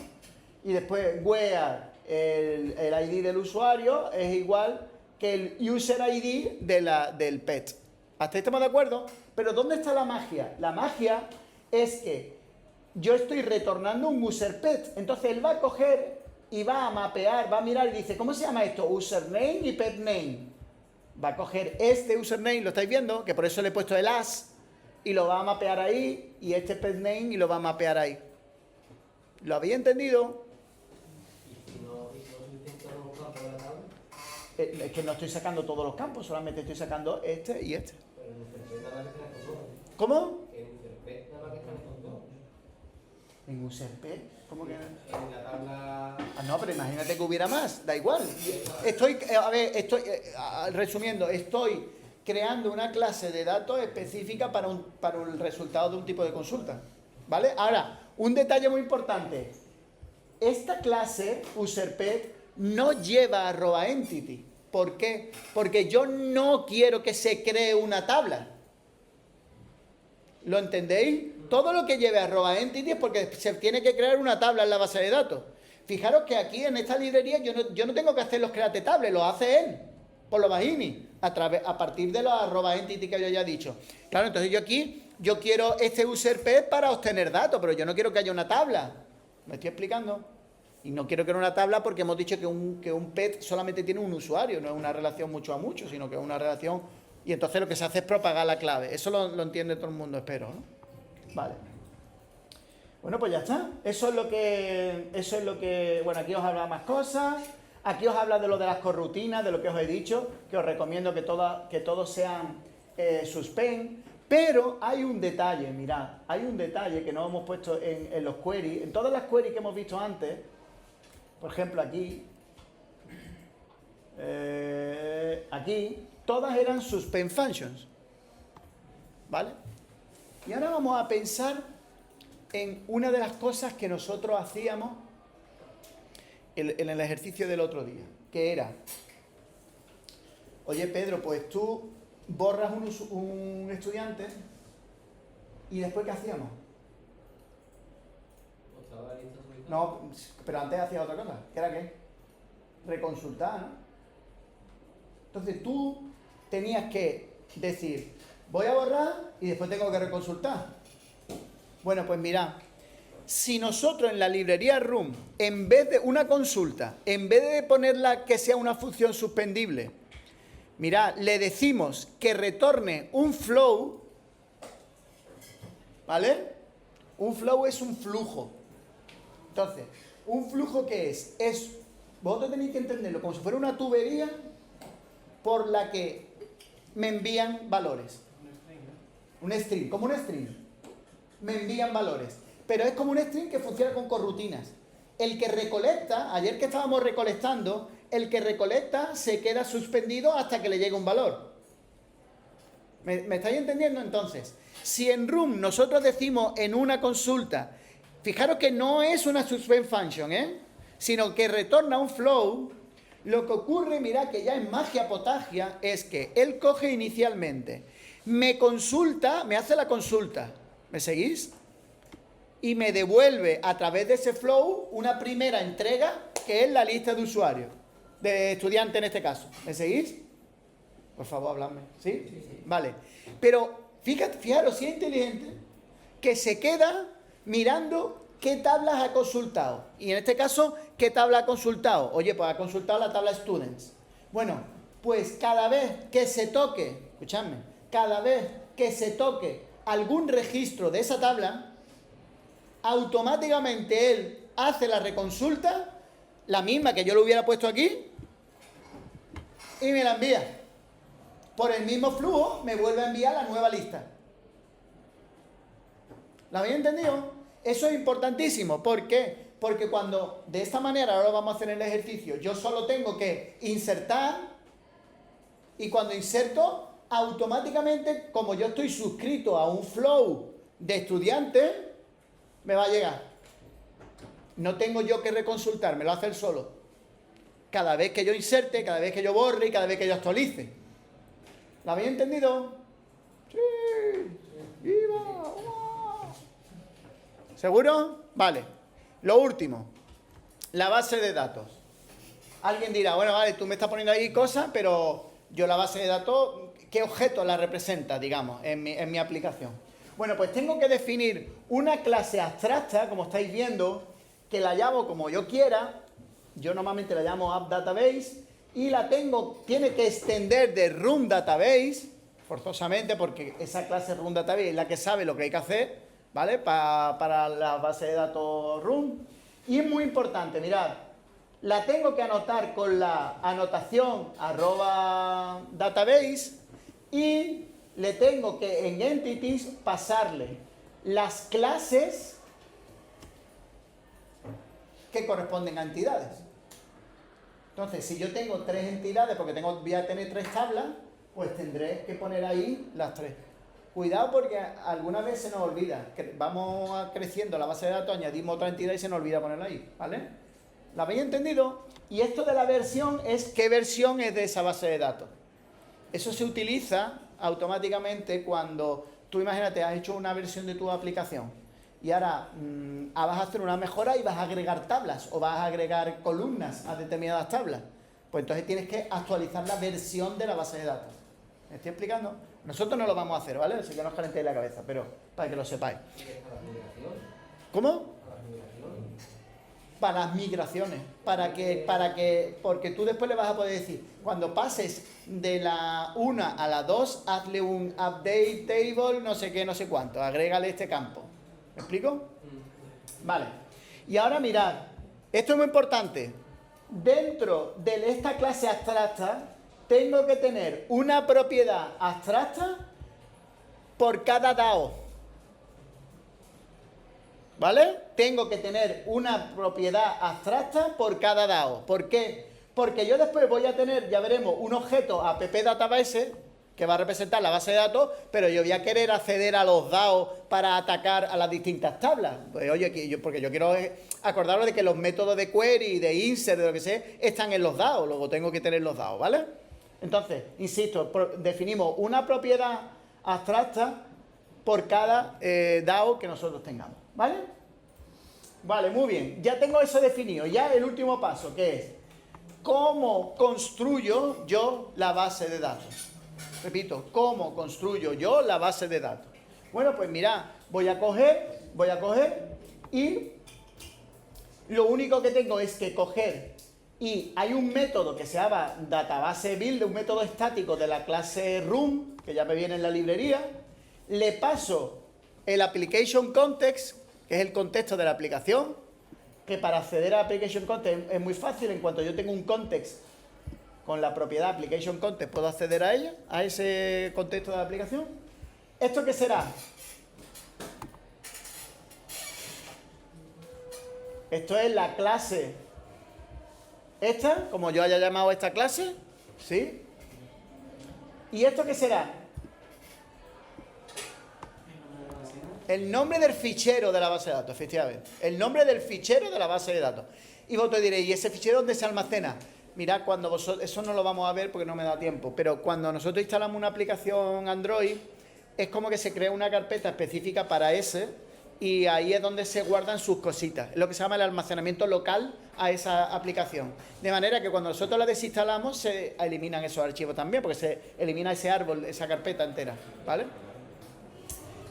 Y después where el ID del usuario es igual que el user ID del pet. ¿Hasta ahí estamos de acuerdo? Pero ¿dónde está la magia? La magia es que yo estoy retornando un user pet. Entonces él va a coger y va a mapear, va a mirar y dice, ¿cómo se llama esto? Username y pet name. Va a coger este username, ¿lo estáis viendo? Que por eso le he puesto el as. Y lo va a mapear ahí. Y este pet name y lo va a mapear ahí. ¿Lo habéis entendido? ¿Y si no se intenta un campo de la tabla? Es que no estoy sacando todos los campos, solamente estoy sacando este y este. Pero en interpret nada más que están estos dos. ¿Cómo? En interpret nada más que están estos dos. En userpet. ¿Cómo que? En la tabla... Ah, no, pero imagínate que hubiera más, da igual. Estoy resumiendo, estoy creando una clase de datos específica para el resultado de un tipo de consulta. ¿Vale? Ahora, un detalle muy importante. Esta clase, userpet, no lleva @entity. ¿Por qué? Porque yo no quiero que se cree una tabla. ¿Lo entendéis? Todo lo que lleve @entity es porque se tiene que crear una tabla en la base de datos. Fijaros que aquí en esta librería yo no tengo que hacer los create tables, lo hace él, por lo bajini, a partir de los @entity que yo ya he dicho. Claro, entonces yo quiero este userpet para obtener datos, pero yo no quiero que haya una tabla. ¿Me estoy explicando? Y no quiero crear una tabla porque hemos dicho que un pet solamente tiene un usuario, no es una relación mucho a mucho, sino que es una relación... Y entonces lo que se hace es propagar la clave. Eso lo entiende todo el mundo, espero, ¿no? Vale. Bueno, pues ya está. Eso es lo que... Bueno, aquí os habla más cosas. Aquí os habla de lo de las corrutinas, de lo que os he dicho, que os recomiendo que todos sean suspend. Pero hay un detalle, mirad. Hay un detalle que no hemos puesto en los queries. En todas las queries que hemos visto antes, por ejemplo, aquí, todas eran suspend functions. ¿Vale? Y ahora vamos a pensar en una de las cosas que nosotros hacíamos en el ejercicio del otro día, que era, oye Pedro, pues tú borras un estudiante y después ¿qué hacíamos? No, pero antes hacías otra cosa, ¿que era qué? Reconsultar, ¿no? Entonces tú tenías que decir, voy a borrar y después tengo que reconsultar. Bueno, pues mirad, si nosotros en la librería room, en vez de una consulta, en vez de ponerla que sea una función suspendible, mirad, le decimos que retorne un flow, ¿vale? Un flow es un flujo. Entonces, ¿un flujo qué es? Vosotros tenéis que entenderlo como si fuera una tubería por la que me envían valores. Un string, como un string. Me envían valores. Pero es como un string que funciona con corrutinas. El que recolecta, ayer que estábamos recolectando, el que recolecta se queda suspendido hasta que le llegue un valor. ¿Me estáis entendiendo entonces? Si en room nosotros decimos en una consulta, fijaros que no es una suspend function, sino que retorna un flow, lo que ocurre, mirad que ya en magia potagia, es que él coge inicialmente, me consulta, me hace la consulta, ¿me seguís? Y me devuelve a través de ese flow una primera entrega que es la lista de usuarios, de estudiantes en este caso. ¿Me seguís? Por favor, habladme. ¿Sí? Sí. Vale. Pero fijaros, si es inteligente, que se queda mirando qué tablas ha consultado. Y en este caso, ¿qué tabla ha consultado? Oye, pues ha consultado la tabla Students. Bueno, pues cada vez que se toque, escuchadme, cada vez que se toque algún registro de esa tabla, automáticamente él hace la reconsulta, la misma que yo lo hubiera puesto aquí, y me la envía. Por el mismo flujo me vuelve a enviar la nueva lista. ¿La habéis entendido? Eso es importantísimo. ¿Por qué? Porque cuando, de esta manera, ahora lo vamos a hacer en el ejercicio, yo solo tengo que insertar, y cuando inserto, automáticamente, como yo estoy suscrito a un flow de estudiantes, me va a llegar. No tengo yo que reconsultar, me lo hace él solo. Cada vez que yo inserte, cada vez que yo borre y cada vez que yo actualice. ¿Lo habéis entendido? Sí. ¡Viva! ¿Seguro? Vale. Lo último. La base de datos. Alguien dirá, bueno, vale, tú me estás poniendo ahí cosas, pero yo la base de datos, ¿qué objeto la representa, digamos, en mi aplicación? Bueno, pues tengo que definir una clase abstracta, como estáis viendo, que la llamo como yo quiera. Yo normalmente la llamo AppDatabase y tiene que extender de RunDatabase, forzosamente, porque esa clase RunDatabase es la que sabe lo que hay que hacer, ¿vale? Para la base de datos Run. Y es muy importante, mirad, la tengo que anotar con la anotación @database y le tengo que en Entities pasarle las clases que corresponden a entidades. Entonces, si yo tengo 3 entidades, porque voy a tener 3 tablas, pues tendré que poner ahí las 3. Cuidado porque algunas veces se nos olvida. Vamos creciendo la base de datos, añadimos otra entidad y se nos olvida ponerla ahí, ¿vale? ¿La habéis entendido? Y esto de la versión es qué versión es de esa base de datos. Eso se utiliza automáticamente cuando tú, imagínate, has hecho una versión de tu aplicación y ahora vas a hacer una mejora y vas a agregar tablas o vas a agregar columnas a determinadas tablas. Pues entonces tienes que actualizar la versión de la base de datos. ¿Me estoy explicando? Nosotros no lo vamos a hacer, ¿vale? Así que no os calentéis la cabeza, pero para que lo sepáis. ¿Cómo? Para las migraciones. Porque tú después le vas a poder decir, cuando pases de la 1 a la 2, hazle un update table, no sé qué, no sé cuánto, agrégale este campo. ¿Me explico? Vale. Y ahora mirad, esto es muy importante. Dentro de esta clase abstracta, tengo que tener una propiedad abstracta por cada DAO. ¿Vale? Tengo que tener una propiedad abstracta por cada DAO. ¿Por qué? Porque yo después voy a tener, ya veremos, un objeto AppDatabase que va a representar la base de datos, pero yo voy a querer acceder a los DAO para atacar a las distintas tablas. Pues oye, porque yo quiero acordaros de que los métodos de query, de insert, de lo que sea, están en los DAO, luego tengo que tener los DAO, ¿vale? Entonces, insisto, definimos una propiedad abstracta por cada DAO que nosotros tengamos, ¿vale? Vale, muy bien. Ya tengo eso definido. Ya el último paso, que es ¿cómo construyo yo la base de datos? Repito, ¿cómo construyo yo la base de datos? Bueno, pues mirad, voy a coger y lo único que tengo es que coger y hay un método que se llama database build, un método estático de la clase Run, que ya me viene en la librería, le paso el application context, que es el contexto de la aplicación, que para acceder a application context es muy fácil. En cuanto yo tengo un context con la propiedad application context, puedo acceder a ella, a ese contexto de la aplicación. ¿Esto qué será? Esto es la clase esta, como yo haya llamado esta clase, ¿sí? ¿Y esto qué será? El nombre del fichero de la base de datos, efectivamente. El nombre del fichero de la base de datos. Y vosotros diréis, ¿y ese fichero dónde se almacena? Mirad, cuando vosotros, eso no lo vamos a ver porque no me da tiempo, pero cuando nosotros instalamos una aplicación Android, es como que se crea una carpeta específica para ese, y ahí es donde se guardan sus cositas. Es lo que se llama el almacenamiento local a esa aplicación. De manera que cuando nosotros la desinstalamos, se eliminan esos archivos también, porque se elimina ese árbol, esa carpeta entera, ¿vale?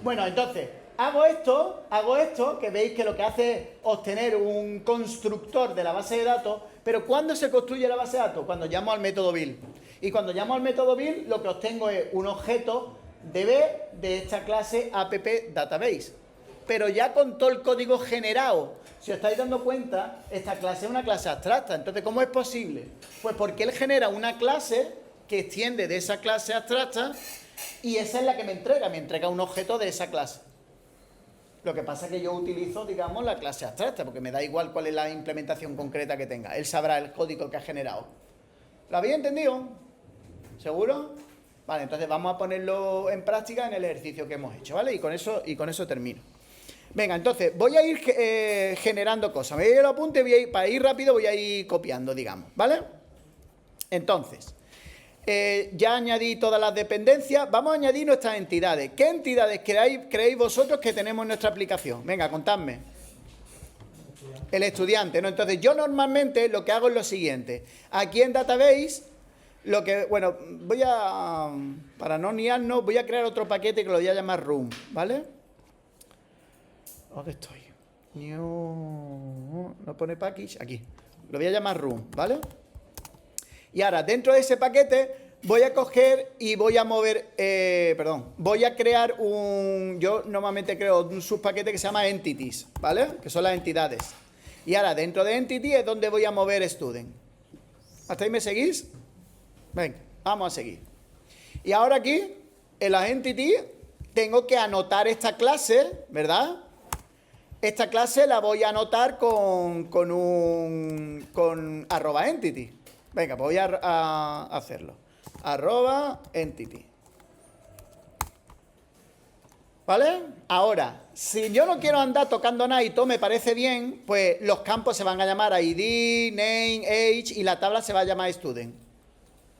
Bueno, entonces, hago esto, que veis que lo que hace es obtener un constructor de la base de datos, pero ¿cuándo se construye la base de datos? Cuando llamo al método build. Y cuando llamo al método build, lo que obtengo es un objeto DB de esta clase AppDatabase. Pero ya con todo el código generado. Si os estáis dando cuenta, esta clase es una clase abstracta. Entonces, ¿cómo es posible? Pues porque él genera una clase que extiende de esa clase abstracta y esa es la que me entrega un objeto de esa clase. Lo que pasa es que yo utilizo, digamos, la clase abstracta, porque me da igual cuál es la implementación concreta que tenga. Él sabrá el código que ha generado. ¿Lo habéis entendido? ¿Seguro? Vale, entonces vamos a ponerlo en práctica en el ejercicio que hemos hecho, ¿vale? Y con eso termino. Venga, entonces, voy a ir generando cosas. Me voy a ir al apunte, para ir rápido voy a ir copiando, digamos, ¿vale? Entonces, ya añadí todas las dependencias. Vamos a añadir nuestras entidades. ¿Qué entidades creéis vosotros que tenemos en nuestra aplicación? Venga, contadme. El estudiante, ¿no? Entonces, yo normalmente lo que hago es lo siguiente. Aquí en Database, bueno, para no liarnos, voy a crear otro paquete que lo voy a llamar Room, ¿vale? ¿Dónde estoy? No pone package, aquí. Lo voy a llamar Room, ¿vale? Y ahora, dentro de ese paquete, voy a coger y voy a mover, voy a crear yo normalmente creo un subpaquete que se llama Entities, ¿vale? Que son las entidades. Y ahora, dentro de Entity es donde voy a mover Student. ¿Hasta ahí me seguís? Venga, vamos a seguir. Y ahora aquí, en las Entity, tengo que anotar esta clase, ¿verdad? Esta clase la voy a anotar con @entity. Venga, pues voy a hacerlo. @entity. ¿Vale? Ahora, si yo no quiero andar tocando nada y todo me parece bien, pues los campos se van a llamar ID, Name, Age y la tabla se va a llamar Student.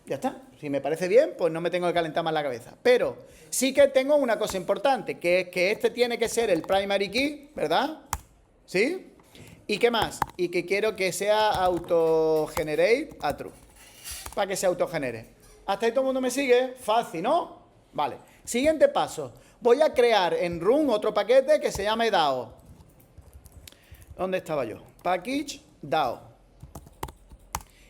Ya está. Si me parece bien, pues no me tengo que calentar más la cabeza. Pero sí que tengo una cosa importante, que es que este tiene que ser el primary key, ¿verdad? ¿Sí? ¿Y qué más? Y que quiero que sea autogenerate a true. Para que se autogenere. ¿Hasta ahí todo el mundo me sigue? Fácil, ¿no? Vale. Siguiente paso. Voy a crear en Room otro paquete que se llame DAO. ¿Dónde estaba yo? Package DAO.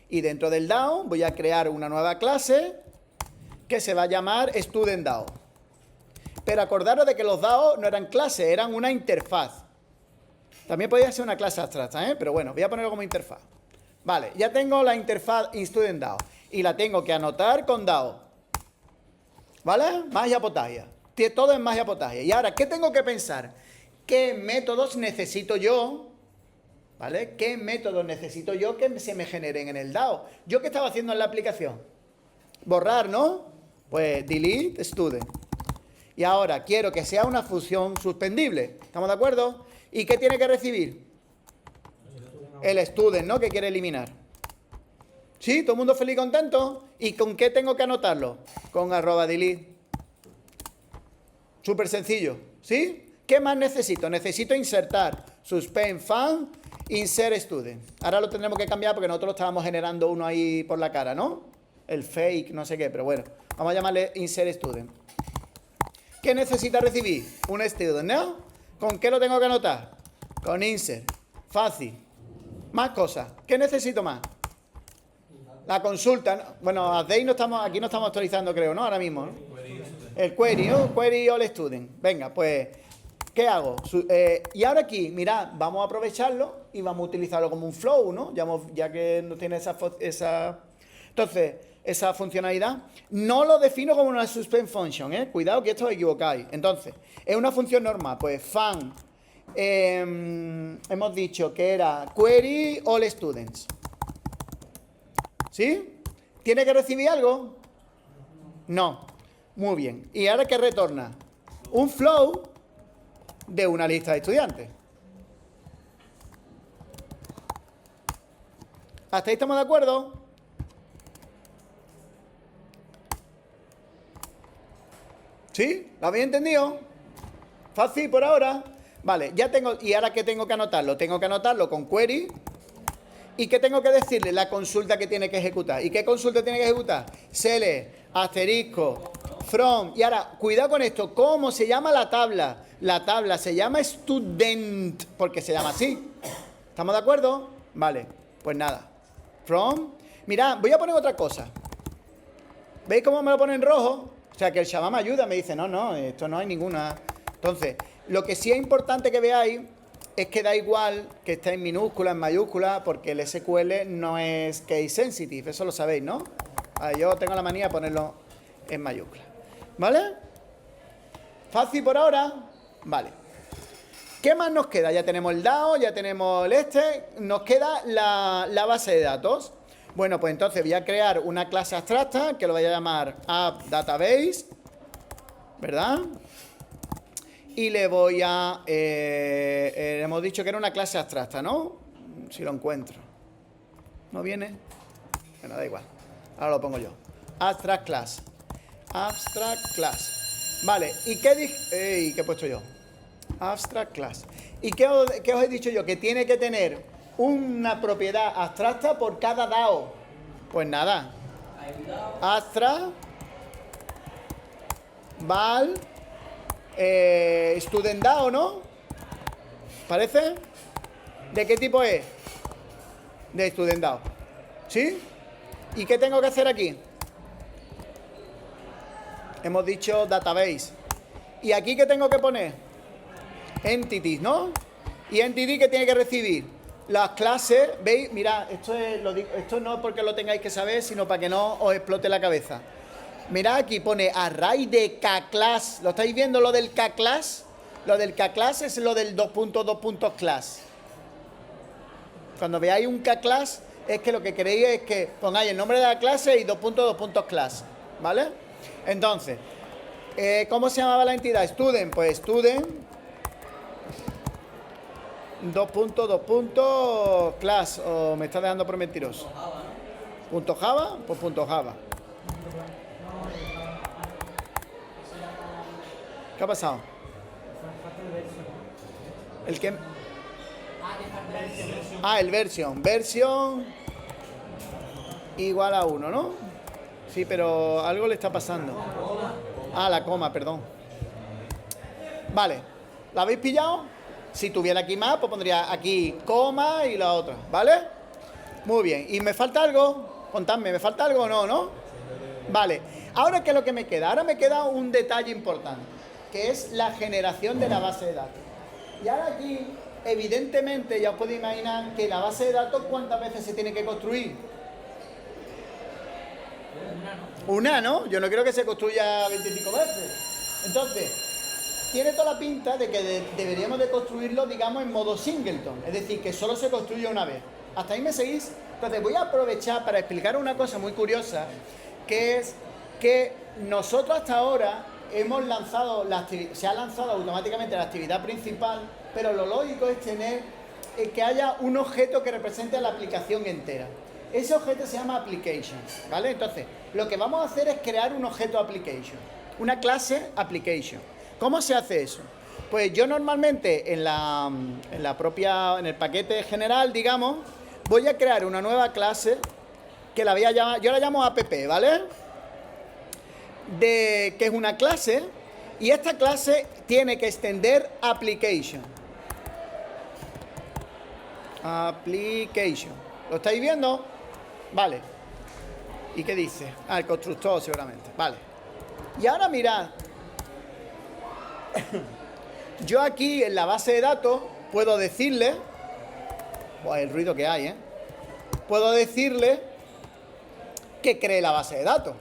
Y dentro del DAO voy a crear una nueva clase que se va a llamar Student DAO. Pero acordaros de que los DAO no eran clases, eran una interfaz. También podría ser una clase abstracta, ¿eh? Pero bueno, voy a ponerlo como interfaz. Vale, ya tengo la interfaz Student DAO. Y la tengo que anotar con DAO. ¿Vale? Magia potagia. Todo es magia potagia. Y ahora, ¿qué tengo que pensar? ¿Qué métodos necesito yo? ¿Vale? ¿Qué métodos necesito yo que se me generen en el DAO? ¿Yo qué estaba haciendo en la aplicación? Borrar, ¿no? Pues delete student. Y ahora quiero que sea una función suspendible. ¿Estamos de acuerdo? ¿Y qué tiene que recibir? El student, ¿no? Que quiere eliminar. ¿Sí? ¿Todo el mundo feliz y contento? ¿Y con qué tengo que anotarlo? Con @delete. Súper sencillo. ¿Sí? ¿Qué más necesito? Necesito insertar suspend fan insert student. Ahora lo tendremos que cambiar porque nosotros estábamos generando uno ahí por la cara, ¿no? El fake, no sé qué, pero bueno. Vamos a llamarle insert student. ¿Qué necesita recibir? Un student, ¿no? ¿Con qué lo tengo que anotar? Con insert. Fácil. Más cosas. ¿Qué necesito más? La consulta, ¿no? Bueno, aquí no estamos actualizando, creo, ¿no? Ahora mismo, ¿no? El query, ¿no? Query all student. Venga, pues, ¿qué hago? Y ahora aquí, mirad, vamos a aprovecharlo y vamos a utilizarlo como un flow, ¿no? Ya que no tiene entonces, esa funcionalidad. No lo defino como una suspend function, ¿eh? Cuidado que esto os equivocáis. Entonces, es una función normal. Pues, fan, hemos dicho que era query all students. ¿Sí? ¿Tiene que recibir algo? No. Muy bien. ¿Y ahora qué retorna? Un flow de una lista de estudiantes. ¿Hasta ahí estamos de acuerdo? ¿Sí? ¿Lo habéis entendido? Fácil por ahora. Vale, ya tengo. ¿Y ahora qué tengo que anotarlo? Tengo que anotarlo con query. ¿Y qué tengo que decirle? La consulta que tiene que ejecutar. ¿Y qué consulta tiene que ejecutar? Select, asterisco, from. Y ahora, cuidado con esto. ¿Cómo se llama la tabla? La tabla se llama student, porque se llama así. ¿Estamos de acuerdo? Vale, pues nada. From. Mirad, voy a poner otra cosa. ¿Veis cómo me lo pone en rojo? O sea, que el Shabbat me ayuda, me dice, no, esto no hay ninguna. Entonces, lo que sí es importante que veáis es que da igual que esté en minúscula, en mayúscula, porque el SQL no es case sensitive, eso lo sabéis, ¿no? Yo tengo la manía de ponerlo en mayúscula. ¿Vale? ¿Fácil por ahora? Vale. ¿Qué más nos queda? Ya tenemos el DAO, ya tenemos el nos queda la base de datos. Bueno, pues entonces voy a crear una clase abstracta que lo voy a llamar AppDatabase, ¿verdad? Y le voy a... hemos dicho que era una clase abstracta, ¿no? Si lo encuentro. ¿No viene? Bueno, da igual. Ahora lo pongo yo. Abstract class. Abstract class. Vale, ¿y qué dije? ¿Qué he puesto yo? Abstract class. ¿Y qué os he dicho yo? Que tiene que tener una propiedad abstracta por cada DAO. Pues nada. Abstract val student DAO, ¿no? ¿Parece? ¿De qué tipo es? De student DAO. ¿Sí? ¿Y qué tengo que hacer aquí? Hemos dicho database. ¿Y aquí qué tengo que poner? Entities, ¿no? ¿Y entity qué tiene que recibir? Las clases, ¿veis? Mirad, esto no es porque lo tengáis que saber, sino para que no os explote la cabeza. Mirad, aquí pone array de kclass. ¿Lo estáis viendo lo del kclass? Lo del kclass es lo del 2.2.class. Cuando veáis un kclass, es que lo que queréis es que pongáis el nombre de la clase y 2.2.class, ¿vale? Entonces, ¿cómo se llamaba la entidad? Student, pues student 2.2.class, o me está dejando por mentiroso. ¿Punto Java? Pues punto Java. ¿Qué ha pasado? ¿El qué? El version. Version igual a 1, ¿no? Sí, pero algo le está pasando. La coma, perdón. Vale. ¿La habéis pillado? Si tuviera aquí más, pues pondría aquí coma y la otra, ¿vale? Muy bien. ¿Y me falta algo? Contadme, ¿me falta algo o no, no? Vale. Ahora, ¿qué es lo que me queda? Ahora me queda un detalle importante, que es la generación de la base de datos. Y ahora aquí, evidentemente, ya os podéis imaginar que la base de datos, ¿cuántas veces se tiene que construir? Una, ¿no? Yo no quiero que se construya 20 y pico veces. Entonces, tiene toda la pinta de que deberíamos de construirlo, digamos, en modo singleton. Es decir, que solo se construye una vez. ¿Hasta ahí me seguís? Entonces, voy a aprovechar para explicar una cosa muy curiosa, que es que nosotros hasta ahora hemos lanzado, se ha lanzado automáticamente la actividad principal, pero lo lógico es tener que haya un objeto que represente a la aplicación entera. Ese objeto se llama application, ¿vale? Entonces, lo que vamos a hacer es crear un objeto application, una clase application. ¿Cómo se hace eso? Pues yo normalmente en el paquete general, digamos, voy a crear una nueva clase que la voy a llamar, yo la llamo app, ¿vale? Que es una clase, y esta clase tiene que extender application. Application. ¿Lo estáis viendo? Vale. ¿Y qué dice? El constructor seguramente. Vale. Y ahora mirad. Yo aquí en la base de datos puedo decirle, el ruido que hay, puedo decirle que cree la base de datos.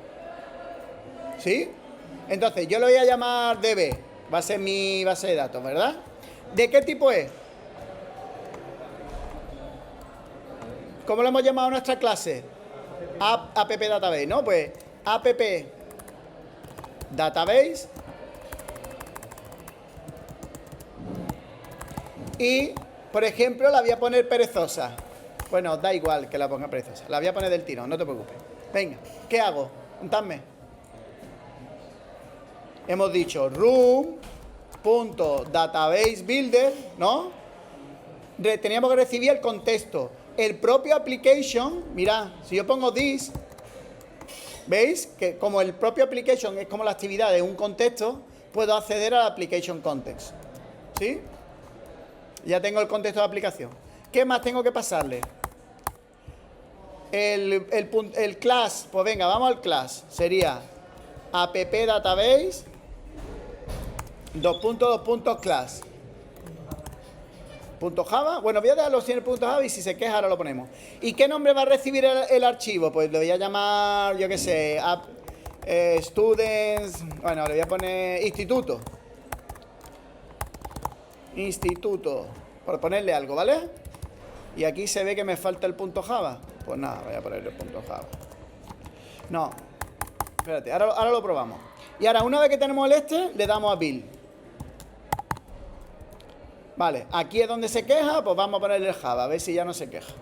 ¿Sí? Entonces yo lo voy a llamar DB, va a ser mi base de datos, ¿verdad? ¿De qué tipo es? ¿Cómo lo hemos llamado a nuestra clase? App Database, ¿no? Pues App Database. Y, por ejemplo, la voy a poner perezosa. Bueno, da igual que la ponga perezosa. La voy a poner del tirón, no te preocupes. Venga, ¿qué hago? Contadme. Hemos dicho room.databaseBuilder, ¿no? Teníamos que recibir el contexto. El propio application, mirad, si yo pongo this, ¿veis? Que como el propio application es como la actividad de un contexto, puedo acceder al application context. ¿Sí? Ya tengo el contexto de aplicación. ¿Qué más tengo que pasarle? El class, pues venga, vamos al class. Sería appdatabase 2.2.class. Punto Java. Bueno, voy a dejarlo sin el punto Java y si se queja ahora lo ponemos. ¿Y qué nombre va a recibir el archivo? Pues le voy a llamar, yo qué sé, students. Bueno, le voy a poner instituto. instituto, por ponerle algo, ¿vale? Y aquí se ve que me falta el punto Java. Pues nada, voy a ponerle el punto Java. No, espérate, ahora lo probamos. Y ahora, una vez que tenemos el le damos a build. Vale, aquí es donde se queja, pues vamos a ponerle el Java, a ver si ya no se queja.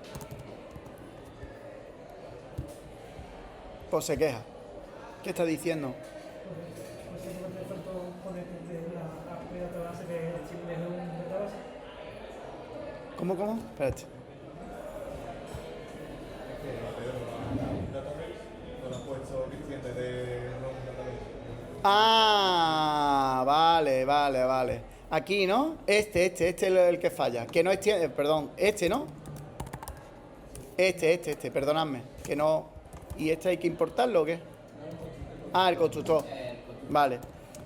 Pues se queja. ¿Qué está diciendo? ¿Cómo? Espérate. Ah, vale. Aquí, ¿no? Este es el que falla. Que no es... perdón, ¿no? Perdonadme. Que no... ¿Y este hay que importarlo o qué? Ah, el constructor. Vale.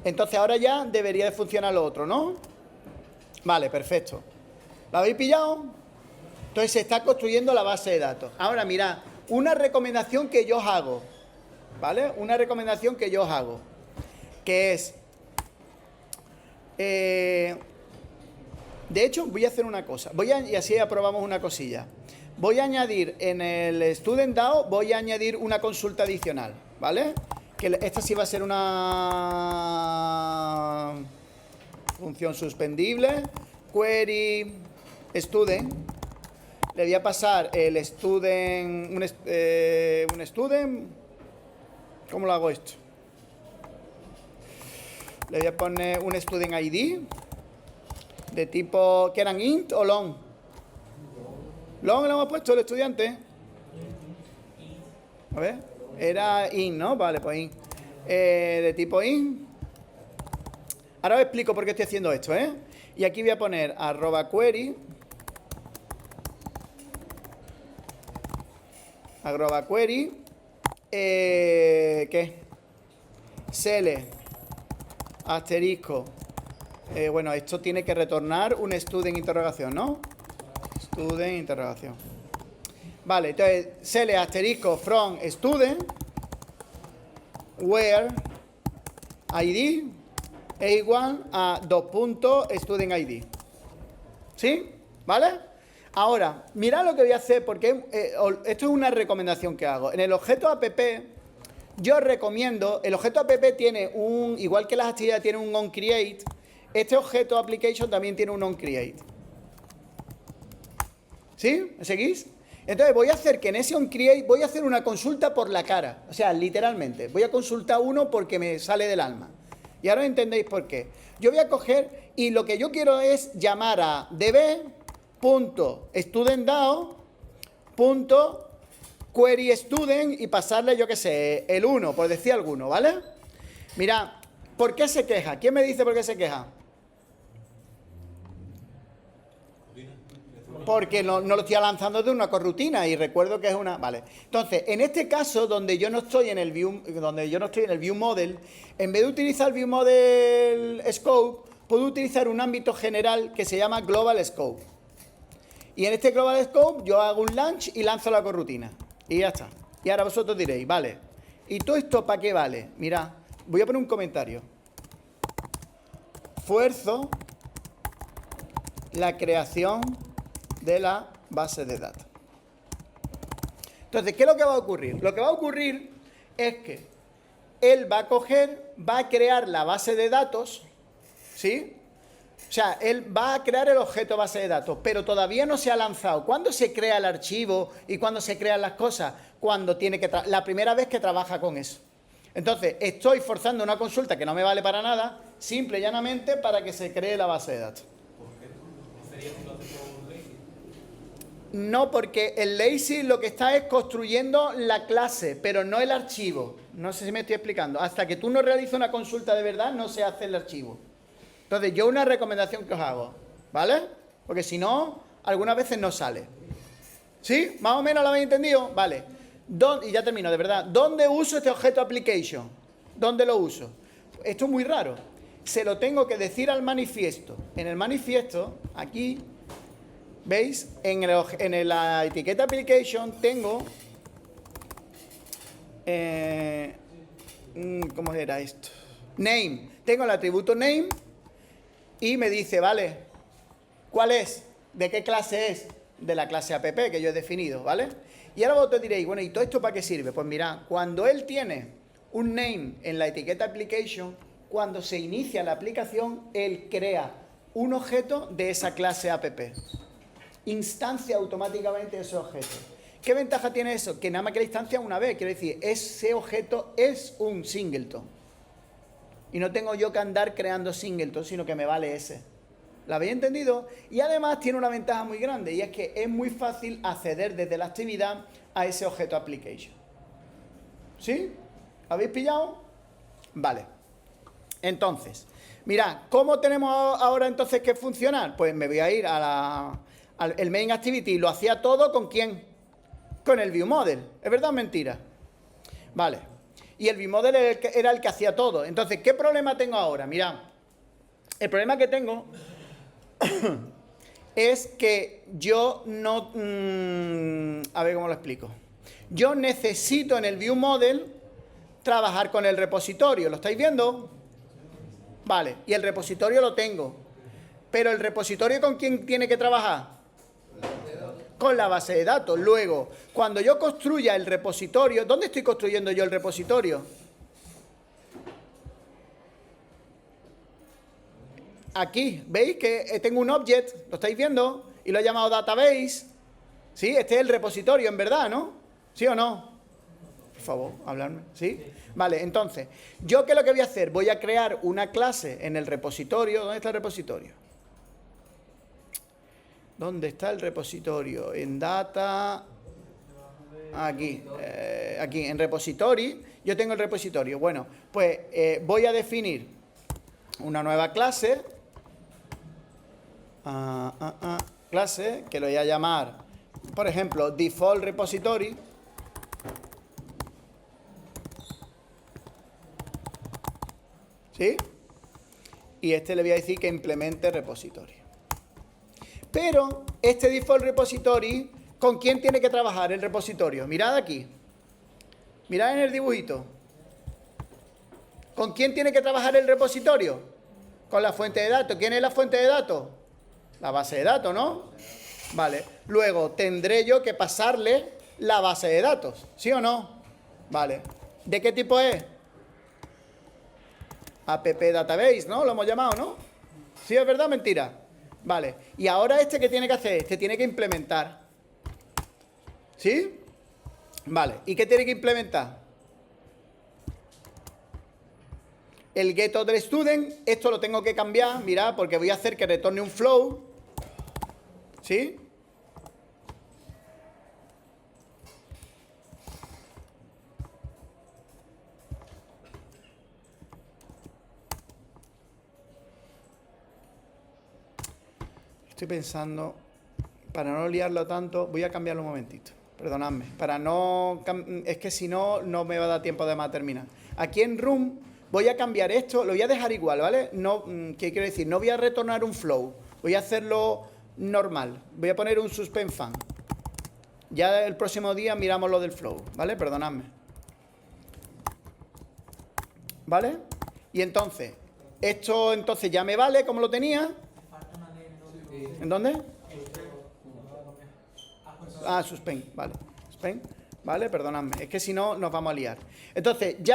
Entonces ahora ya debería de funcionar lo otro, ¿no? Vale, perfecto. ¿Lo habéis pillado? Entonces se está construyendo la base de datos. Ahora mirad, una recomendación que yo os hago, ¿vale? Una recomendación que yo os hago, que es... de hecho, voy a hacer una cosa. Y así aprobamos una cosilla. Voy a añadir en el StudentDAO, voy a añadir una consulta adicional, ¿vale? Que esta sí va a ser una función suspendible. Query student. Le voy a pasar el student, un student. ¿Cómo lo hago esto? Le voy a poner un student ID de tipo, ¿que eran int o long? Long le hemos puesto el estudiante. A ver, era int, ¿no? Vale, pues int. De tipo int. Ahora os explico por qué estoy haciendo esto, ¿eh? Y aquí voy a poner @query. @query. ¿Qué? Sele. Asterisco. Bueno, esto tiene que retornar un student interrogación, ¿no? Student interrogación. Vale, entonces, sele asterisco from student where ID es igual a student ID. ¿Sí? ¿Vale? Ahora, mirad lo que voy a hacer, porque esto es una recomendación que hago. En el objeto app, yo recomiendo, el objeto app tiene un, igual que las actividades tienen un onCreate, este objeto application también tiene un onCreate. ¿Sí? ¿Me seguís? Entonces voy a hacer que en ese onCreate voy a hacer una consulta por la cara. O sea, literalmente. Voy a consultar uno porque me sale del alma. Y ahora entendéis por qué. Yo voy a coger y lo que yo quiero es llamar a db.studentDAO.queryStudent y pasarle, yo qué sé, el 1, por decir alguno, ¿vale? Mira, ¿por qué se queja? ¿Quién me dice por qué se queja? Porque no lo estoy lanzando de una corrutina y recuerdo que es una... Vale. Entonces, en este caso, donde yo no estoy en el view model, en vez de utilizar el view model scope, puedo utilizar un ámbito general que se llama global scope. Y en este global scope yo hago un launch y lanzo la corrutina. Y ya está. Y ahora vosotros diréis, vale, ¿y todo esto para qué vale? Mirad, voy a poner un comentario. Fuerzo la creación de la base de datos. Entonces, ¿qué es lo que va a ocurrir? Lo que va a ocurrir es que él va a crear la base de datos, ¿sí? O sea, él va a crear el objeto base de datos, pero todavía no se ha lanzado. ¿Cuándo se crea el archivo y cuándo se crean las cosas? Cuando tiene que la primera vez que trabaja con eso. Entonces, estoy forzando una consulta que no me vale para nada, simple y llanamente para que se cree la base de datos. No, porque el lazy lo que está es construyendo la clase, pero no el archivo. No sé si me estoy explicando. Hasta que tú no realizas una consulta de verdad, no se hace el archivo. Entonces, yo una recomendación que os hago, ¿vale? Porque si no, algunas veces no sale. ¿Sí? ¿Más o menos lo habéis entendido? Vale. Y ya termino, de verdad. ¿Dónde uso este objeto application? ¿Dónde lo uso? Esto es muy raro. Se lo tengo que decir al manifiesto. En el manifiesto, aquí... ¿Veis? En la etiqueta application tengo... ¿cómo era esto? Name. Tengo el atributo name y me dice, vale, ¿Cuál es? ¿De qué clase es? De la clase app que yo he definido, ¿vale? Y ahora vosotros diréis, bueno, ¿y todo esto para qué sirve? Pues mirad, cuando él tiene un name en la etiqueta application, cuando se inicia la aplicación, él crea un objeto de esa clase app. Instancia automáticamente ese objeto. ¿Qué ventaja tiene eso? Que nada más que la instancia una vez, quiero decir, ese objeto es un singleton. Y no tengo yo que andar creando singleton, sino que me vale ese. ¿La habéis entendido? Y además tiene una ventaja muy grande, y es que es muy fácil acceder desde la actividad a ese objeto application. ¿Sí? ¿Habéis pillado? Vale. Entonces, mirad, ¿cómo tenemos ahora entonces que funcionar? Pues me voy a ir al main activity. Lo hacía todo ¿con quién? Con el viewModel. ¿Es verdad o mentira? Vale. Y el viewModel era el que hacía todo. Entonces, ¿qué problema tengo ahora? Mirad, el problema que tengo es que yo no... a ver cómo lo explico. Yo necesito en el viewModel trabajar con el repositorio. ¿Lo estáis viendo? Vale, y el repositorio lo tengo. Pero el repositorio ¿con quién tiene que trabajar? Con la base de datos. Luego, cuando yo construya el repositorio, ¿dónde estoy construyendo yo el repositorio? Aquí, ¿veis que tengo un object? ¿Lo estáis viendo? Y lo he llamado database. ¿Sí? Este es el repositorio, en verdad, ¿no? ¿Sí o no? Por favor, hablarme. ¿Sí? Vale, entonces, ¿yo qué es lo que voy a hacer? Voy a crear una clase en el repositorio. ¿Dónde está el repositorio? ¿Dónde está el repositorio? En data... Aquí, aquí, en repository. Yo tengo el repositorio. Bueno, pues voy a definir una nueva clase. Clase, que lo voy a llamar, por ejemplo, default repository. ¿Sí? Y le voy a decir que implemente repository. Pero este default repository, ¿con quién tiene que trabajar el repositorio? Mirad aquí. Mirad en el dibujito. ¿Con quién tiene que trabajar el repositorio? Con la fuente de datos. ¿Quién es la fuente de datos? La base de datos, ¿no? Vale. Luego tendré yo que pasarle la base de datos. ¿Sí o no? Vale. ¿De qué tipo es? App Database, ¿no? Lo hemos llamado, ¿no? ¿Sí es verdad o mentira? Vale. Y ahora ¿qué tiene que hacer? Tiene que implementar. ¿Sí? Vale. ¿Y qué tiene que implementar? El getOtherStudent, esto lo tengo que cambiar, mirad, porque voy a hacer que retorne un flow. ¿Sí? Estoy pensando, para no liarlo tanto, voy a cambiarlo un momentito. Perdonadme. Es que si no, no me va a dar tiempo de más terminar. Aquí en Room voy a cambiar esto, lo voy a dejar igual, ¿vale? No, ¿qué quiero decir? No voy a retornar un flow, voy a hacerlo normal. Voy a poner un suspend fan. Ya el próximo día miramos lo del flow, ¿vale? Perdonadme. ¿Vale? Y entonces, esto entonces ya me vale como lo tenía. ¿En dónde? Suspend, vale. Suspend, vale, perdonadme. Es que si no, nos vamos a liar. Entonces, ¿y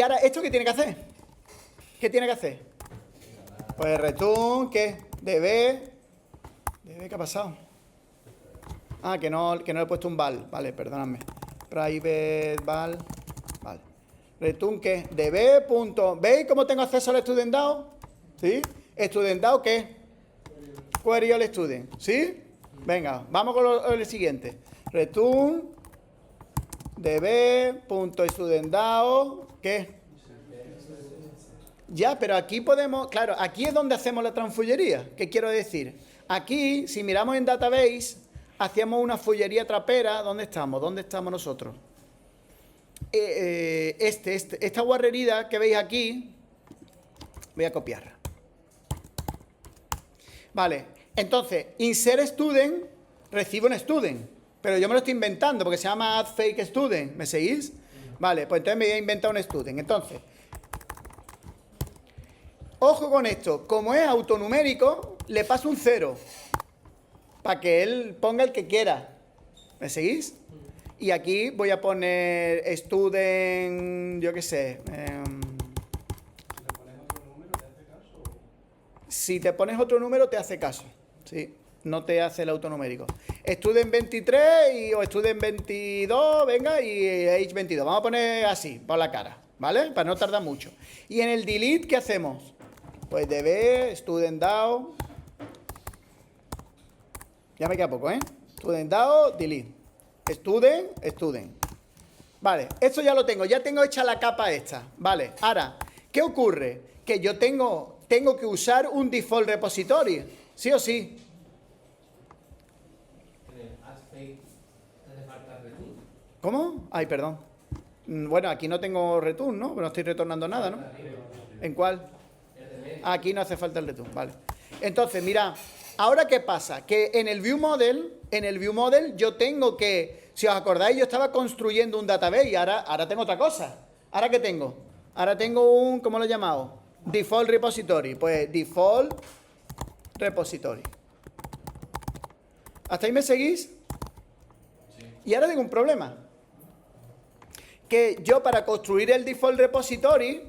ahora esto qué tiene que hacer? ¿Qué tiene que hacer? Pues return, ¿qué? DB, ¿qué ha pasado? Que no le he puesto un val. Vale, perdonadme. Private val. Vale. Return, ¿qué? DB. ¿Veis cómo tengo acceso al student.dao? ¿Sí? ¿Student.dao qué? Query all student. ¿Sí? Venga, vamos con el siguiente. Return db.student.dao. ¿Qué? Ya, pero aquí podemos... Claro, aquí es donde hacemos la transfollería. ¿Qué quiero decir? Aquí, si miramos en database, hacíamos una follería trapera. ¿Dónde estamos? ¿Dónde estamos nosotros? Esta guarrerida que veis aquí, voy a copiarla. Vale. Entonces, insert student, recibe un student. Pero yo me lo estoy inventando porque se llama add fake student. ¿Me seguís? Vale, pues entonces me voy a inventar un student. Entonces, ojo con esto. Como es autonumérico, le paso un 0 para que él ponga el que quiera. ¿Me seguís? Y aquí voy a poner student, yo qué sé. Si te pones otro número, te hace caso. Sí, no te hace el autonumérico. Student 23 o student 22, venga, y age 22. Vamos a poner así, por la cara, ¿vale? Para no tardar mucho. Y en el delete, ¿qué hacemos? Pues db, student DAO. Ya me queda poco, ¿eh? Student DAO, delete. Student. Vale, esto ya lo tengo. Ya tengo hecha la capa esta. Vale, ahora, ¿qué ocurre? Que yo tengo que usar un default repository. ¿Sí o sí? En el add state hace falta return. ¿Cómo? Ay, perdón. Bueno, aquí no tengo return, ¿no? No estoy retornando nada, ¿no? ¿En cuál? Aquí no hace falta el return, vale. Entonces, mira, ahora ¿qué pasa? Que en el view model yo tengo que, si os acordáis, yo estaba construyendo un database y ahora tengo otra cosa. ¿Ahora qué tengo? Ahora tengo un, ¿cómo lo he llamado? Default repository. Pues default repository. ¿Hasta ahí me seguís? Sí. Y ahora tengo un problema. Que yo para construir el default repository,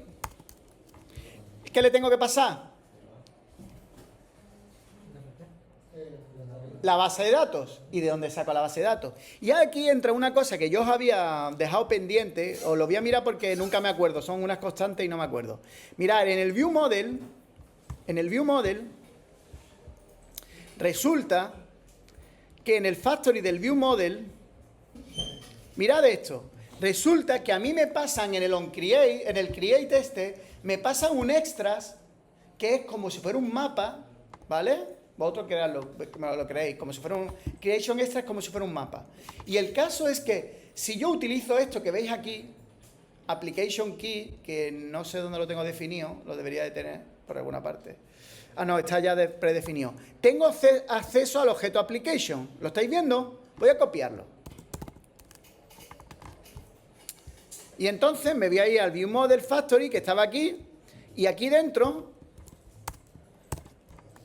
¿qué le tengo que pasar? La base de datos. ¿Y de dónde saco la base de datos? Y aquí entra una cosa que yo os había dejado pendiente, os lo voy a mirar porque nunca me acuerdo, son unas constantes y no me acuerdo. Mirad, en el view model, resulta que en el factory del view model, mirad esto, resulta que a mí me pasan en el onCreate, en el create me pasan un extras que es como si fuera un mapa, ¿vale? Vosotros creadlo, me lo creéis, como si fuera un creation extra, como si fuera un mapa. Y el caso es que si yo utilizo esto que veis aquí, application key, que no sé dónde lo tengo definido, lo debería de tener por alguna parte. Ah, no, está ya predefinido. Tengo acceso al objeto application. ¿Lo estáis viendo? Voy a copiarlo. Y entonces me voy a ir al view model factory que estaba aquí, y aquí dentro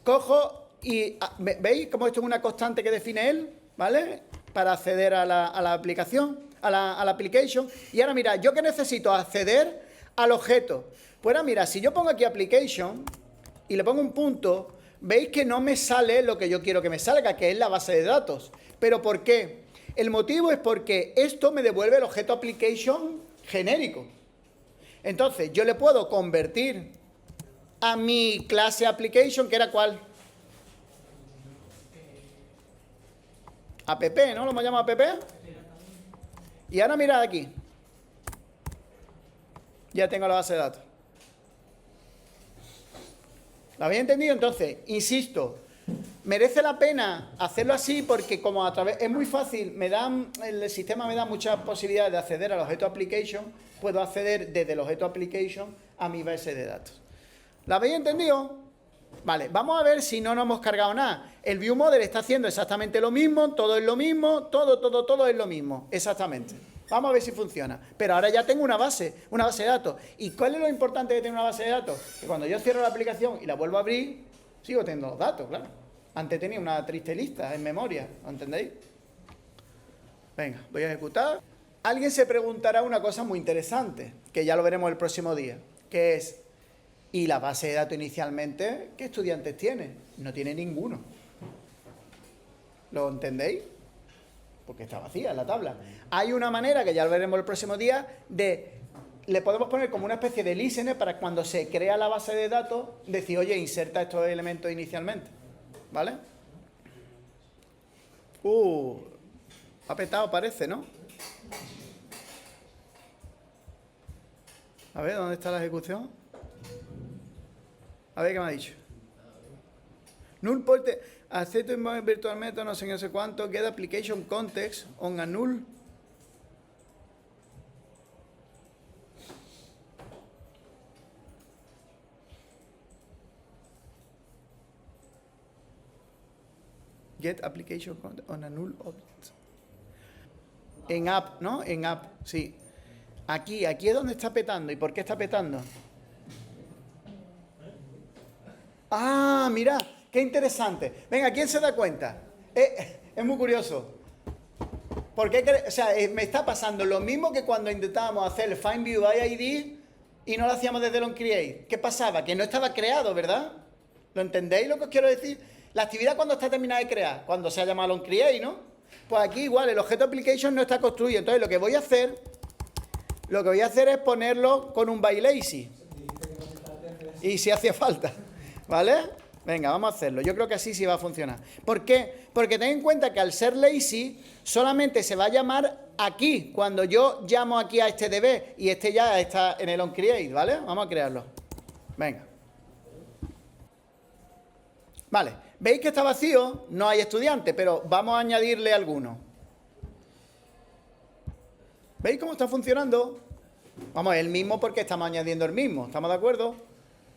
cojo y ¿veis cómo esto es una constante que define él? ¿Vale? Para acceder a la aplicación, a la application. Y ahora mira, ¿yo qué necesito? Acceder al objeto. Pues ahora mira, si yo pongo aquí application y le pongo un punto, veis que no me sale lo que yo quiero que me salga, que es la base de datos. ¿Pero por qué? El motivo es porque esto me devuelve el objeto application genérico. Entonces, yo le puedo convertir a mi clase application, que era ¿cuál? App, ¿no? ¿Lo hemos llamado app? Y ahora mirad aquí. Ya tengo la base de datos. ¿Lo habéis entendido? Entonces, insisto, merece la pena hacerlo así porque como a través es muy fácil, el sistema me da muchas posibilidades de acceder al objeto application, puedo acceder desde el objeto application a mi base de datos. ¿Lo habéis entendido? Vale, vamos a ver si no nos hemos cargado nada. El view model está haciendo exactamente lo mismo, todo es lo mismo, todo es lo mismo, exactamente. Vamos a ver si funciona. Pero ahora ya tengo una base de datos. ¿Y cuál es lo importante de tener una base de datos? Que cuando yo cierro la aplicación y la vuelvo a abrir, sigo teniendo los datos, claro. Antes tenía una triste lista en memoria, ¿lo entendéis? Venga, voy a ejecutar. Alguien se preguntará una cosa muy interesante, que ya lo veremos el próximo día, que es, ¿y la base de datos inicialmente qué estudiantes tiene? No tiene ninguno. ¿Lo entendéis? Porque está vacía la tabla. Hay una manera, que ya lo veremos el próximo día, le podemos poner como una especie de listener para cuando se crea la base de datos, decir, oye, inserta estos elementos inicialmente. ¿Vale? Ha petado parece, ¿no? A ver, ¿dónde está la ejecución? A ver qué me ha dicho. Null pointer, acepto virtualmente, no sé cuánto, get application context on a null. Get application context on a null object. En app, ¿no? En app, sí. Aquí es donde está petando. ¿Y por qué está petando? Ah, mira, Qué interesante. Venga, ¿quién se da cuenta? Es muy curioso. Porque, o sea, me está pasando lo mismo que cuando intentábamos hacer el Find View by ID y no lo hacíamos desde el onCreate. ¿Qué pasaba? Que no estaba creado, ¿verdad? ¿Lo entendéis lo que os quiero decir? La actividad cuando está terminada de crear, cuando se ha llamado onCreate, ¿no? Pues aquí igual, el objeto application no está construido. Entonces lo que voy a hacer es ponerlo con un by lazy. Y si hacía falta, ¿vale? Venga, vamos a hacerlo. Yo creo que así sí va a funcionar. ¿Por qué? Porque ten en cuenta que al ser lazy, solamente se va a llamar aquí, cuando yo llamo aquí a este DB y este ya está en el onCreate, ¿vale? Vamos a crearlo. Venga. Vale, ¿veis que está vacío? No hay estudiante, pero vamos a añadirle alguno. ¿Veis cómo está funcionando? Vamos, el mismo porque estamos añadiendo el mismo, ¿estamos de acuerdo?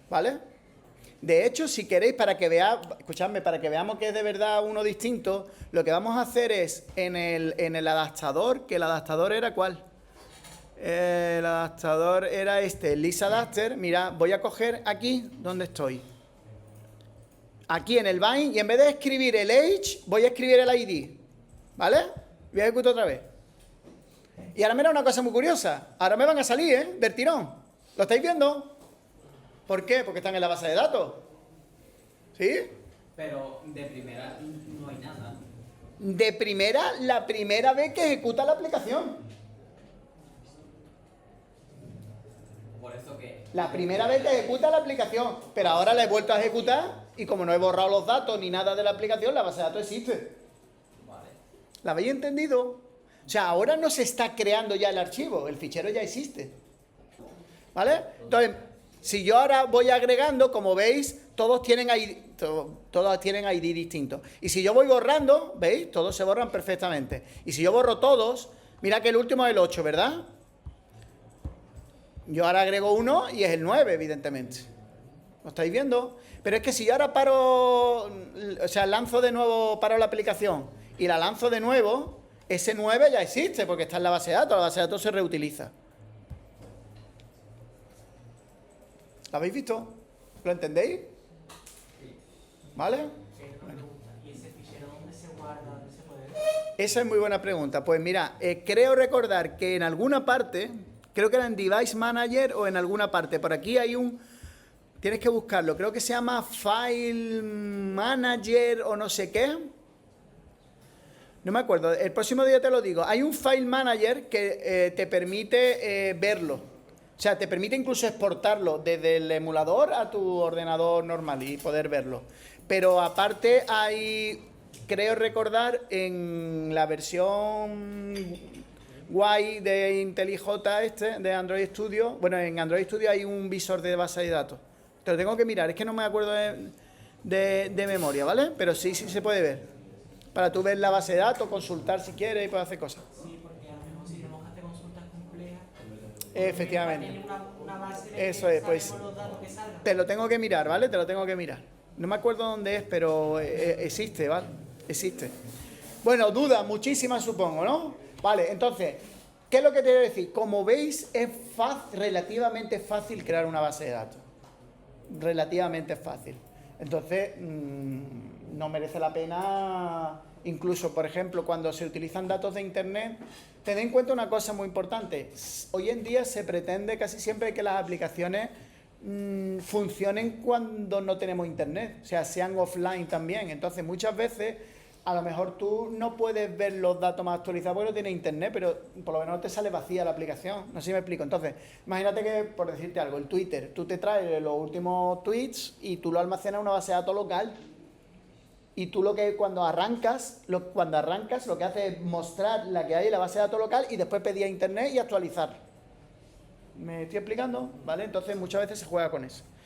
¿Vale? De hecho, si queréis, para que escuchadme, para que veamos que es de verdad uno distinto, lo que vamos a hacer es en el adaptador, que el adaptador era ¿cuál? El adaptador era este, el list adapter. Mira, voy a coger aquí, ¿dónde estoy? Aquí en el bind, y en vez de escribir el age, voy a escribir el ID. ¿Vale? Voy a ejecutar otra vez. Y ahora mira una cosa muy curiosa. Ahora me van a salir, ¿eh? Del tirón. ¿Lo estáis viendo? ¿Por qué? Porque están en la base de datos. ¿Sí? Pero de primera no hay nada. De primera, la primera vez que ejecuta la aplicación. Por eso que... La primera vez que ejecuta la aplicación. Pero ahora la he vuelto a ejecutar y como no he borrado los datos ni nada de la aplicación, la base de datos existe. Vale. ¿La habéis entendido? O sea, ahora no se está creando ya el archivo, el fichero ya existe. ¿Vale? Entonces, si yo ahora voy agregando, como veis, todos tienen ID distintos. Y si yo voy borrando, ¿veis? Todos se borran perfectamente. Y si yo borro todos, mira que el último es el 8, ¿verdad? Yo ahora agrego uno y es el 9, evidentemente. ¿Lo estáis viendo? Pero es que si yo ahora paro, o sea, lanzo de nuevo, paro la aplicación y la lanzo de nuevo, ese 9 ya existe porque está en la base de datos. La base de datos se reutiliza. ¿Lo habéis visto? ¿Lo entendéis? ¿Vale? ¿Y ese fichero dónde se guarda? ¿Dónde se puede ver? Esa es muy buena pregunta. Pues mira, creo recordar que en alguna parte, creo que era en Device Manager o en alguna parte, por aquí hay un... Tienes que buscarlo, creo que se llama File Manager o no sé qué. No me acuerdo, el próximo día te lo digo. Hay un File Manager que te permite verlo. O sea, te permite incluso exportarlo desde el emulador a tu ordenador normal y poder verlo. Pero aparte hay, creo recordar, en la versión guay de IntelliJ de Android Studio, bueno, en Android Studio hay un visor de base de datos. Te lo tengo que mirar, es que no me acuerdo de memoria, ¿vale? Pero sí se puede ver. Para tú ver la base de datos, consultar si quieres y puedes hacer cosas. Sí, porque a lo mejor si tenemos que hacer consultas complejas... Efectivamente. Tiene una base de Eso es, pues los datos que salgan. te lo tengo que mirar, ¿vale? Te lo tengo que mirar. No me acuerdo dónde es, pero existe, ¿vale? Existe. Bueno, dudas muchísimas supongo, ¿no? Vale, entonces, ¿qué es lo que te quiero decir? Como veis, es relativamente fácil crear una base de datos. Relativamente fácil. Entonces, no merece la pena, incluso, por ejemplo, cuando se utilizan datos de Internet, tened en cuenta una cosa muy importante. Hoy en día se pretende casi siempre que las aplicaciones funcionen cuando no tenemos Internet, o sea, sean offline también. Entonces, muchas veces, a lo mejor tú no puedes ver los datos más actualizados porque no tienes Internet, pero por lo menos te sale vacía la aplicación. No sé si me explico. Entonces, imagínate que, por decirte algo, el Twitter, tú te traes los últimos tweets y tú lo almacenas en una base de datos local. Y tú cuando arrancas lo que hace es mostrar la que hay en la base de datos local y después pedir a Internet y actualizar. ¿Me estoy explicando? ¿Vale? Entonces muchas veces se juega con eso.